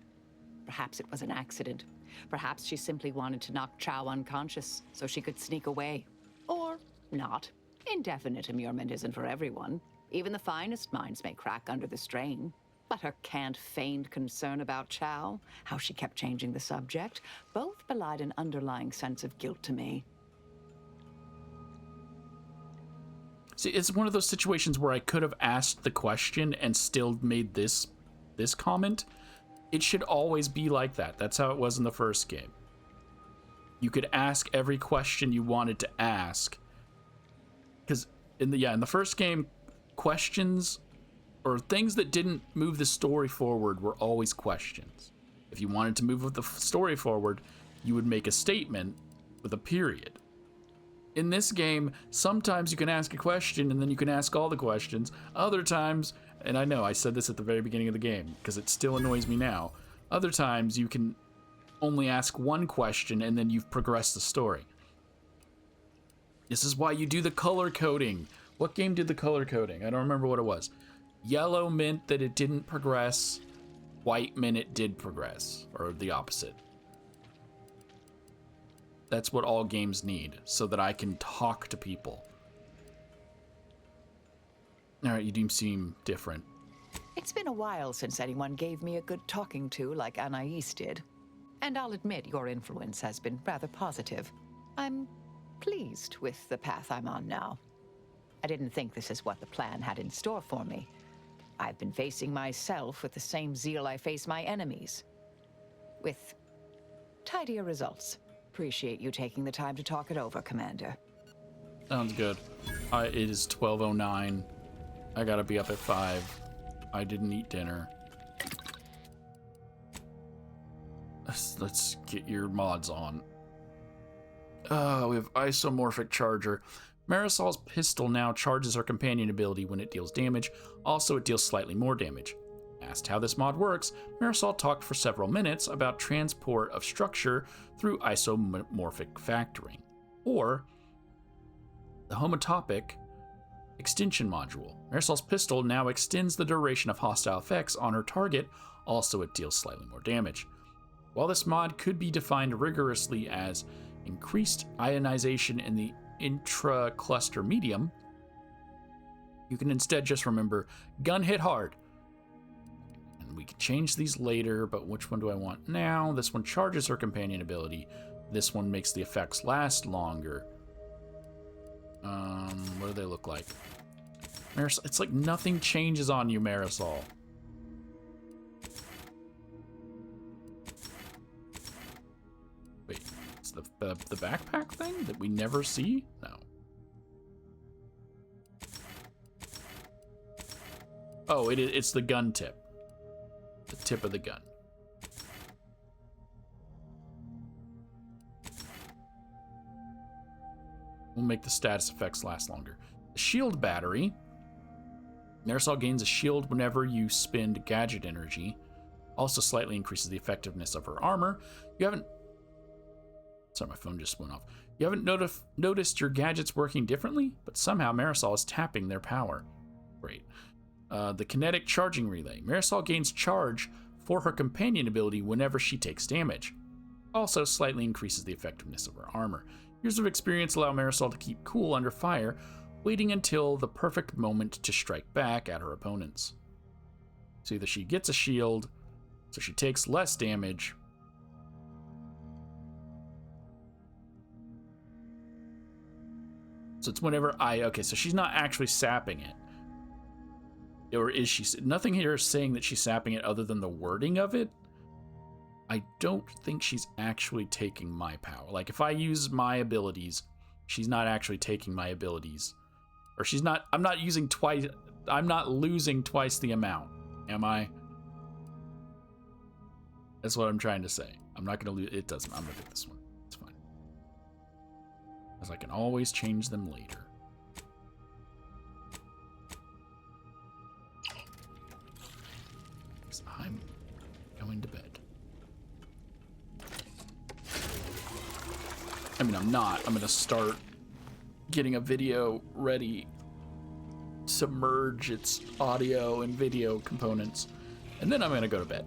Perhaps it was an accident. Perhaps she simply wanted to knock Chow unconscious so she could sneak away. Or not. Indefinite immurement isn't for everyone. Even the finest minds may crack under the strain. But her canned, feigned concern about Chow, how she kept changing the subject, both belied an underlying sense of guilt to me. See, it's one of those situations where I could have asked the question and still made this comment. It should always be like that. That's how it was in the first game. You could ask every question you wanted to ask. Because in the first game, questions or things that didn't move the story forward were always questions. If you wanted to move the story forward, you would make a statement with a period. In this game, sometimes you can ask a question and then you can ask all the questions. Other times, and I know I said this at the very beginning of the game because it still annoys me now, other times you can only ask one question and then you've progressed the story. This is why you do the color coding. What game did the color coding? I don't remember what it was. Yellow meant that it didn't progress. White meant it did progress, or the opposite. That's what all games need, so that I can talk to people. Alright, you do seem different. It's been a while since anyone gave me a good talking to like Anais did. And I'll admit your influence has been rather positive. I'm pleased with the path I'm on now. I didn't think this is what the plan had in store for me. I've been facing myself with the same zeal I face my enemies. With tidier results. Appreciate you taking the time to talk it over, Commander. Sounds good. It is 12:09. I gotta be up at 5. I didn't eat dinner. Let's get your mods on. We have isomorphic charger. Marisol's pistol now charges her companion ability when it deals damage. Also, it deals slightly more damage. Asked how this mod works, Marisol talked for several minutes about transport of structure through isomorphic factoring, or the homotopic extension module. Marisol's pistol now extends the duration of hostile effects on her target. Also, it deals slightly more damage. While this mod could be defined rigorously as increased ionization in the intra-cluster medium, you can instead just remember gun hit hard. And we can change these later, but which one do I want now? This one charges her companion ability. This one makes the effects last longer. What do they look like? Marisol, it's like nothing changes on you, Marisol. Wait, it's the backpack thing that we never see? No. Oh, it's the gun tip. The tip of the gun. We'll make the status effects last longer. The shield battery. Marisol gains a shield whenever you spend gadget energy. Also slightly increases the effectiveness of her armor. You haven't... Sorry, my phone just went off. You haven't noticed your gadgets working differently, but somehow Marisol is tapping their power. Great. The kinetic charging relay. Marisol gains charge for her companion ability whenever she takes damage. Also slightly increases the effectiveness of her armor. Years of experience allow Marisol to keep cool under fire, waiting until the perfect moment to strike back at her opponents. So either she gets a shield, so she takes less damage, so it's whenever okay, so she's not actually sapping it. Or is she? Nothing here is saying that she's sapping it other than the wording of it. I don't think she's actually taking my power. Like, if I use my abilities, she's not actually taking my abilities. Or she's not, I'm not using twice, I'm not losing twice the amount, am I? That's what I'm trying to say. I'm not gonna lose, it doesn't, I'm gonna pick this one. It's fine. Because I can always change them later. Because I'm going to bed. I mean, I'm not. I'm going to start getting a video ready to merge its audio and video components. And then I'm going to go to bed.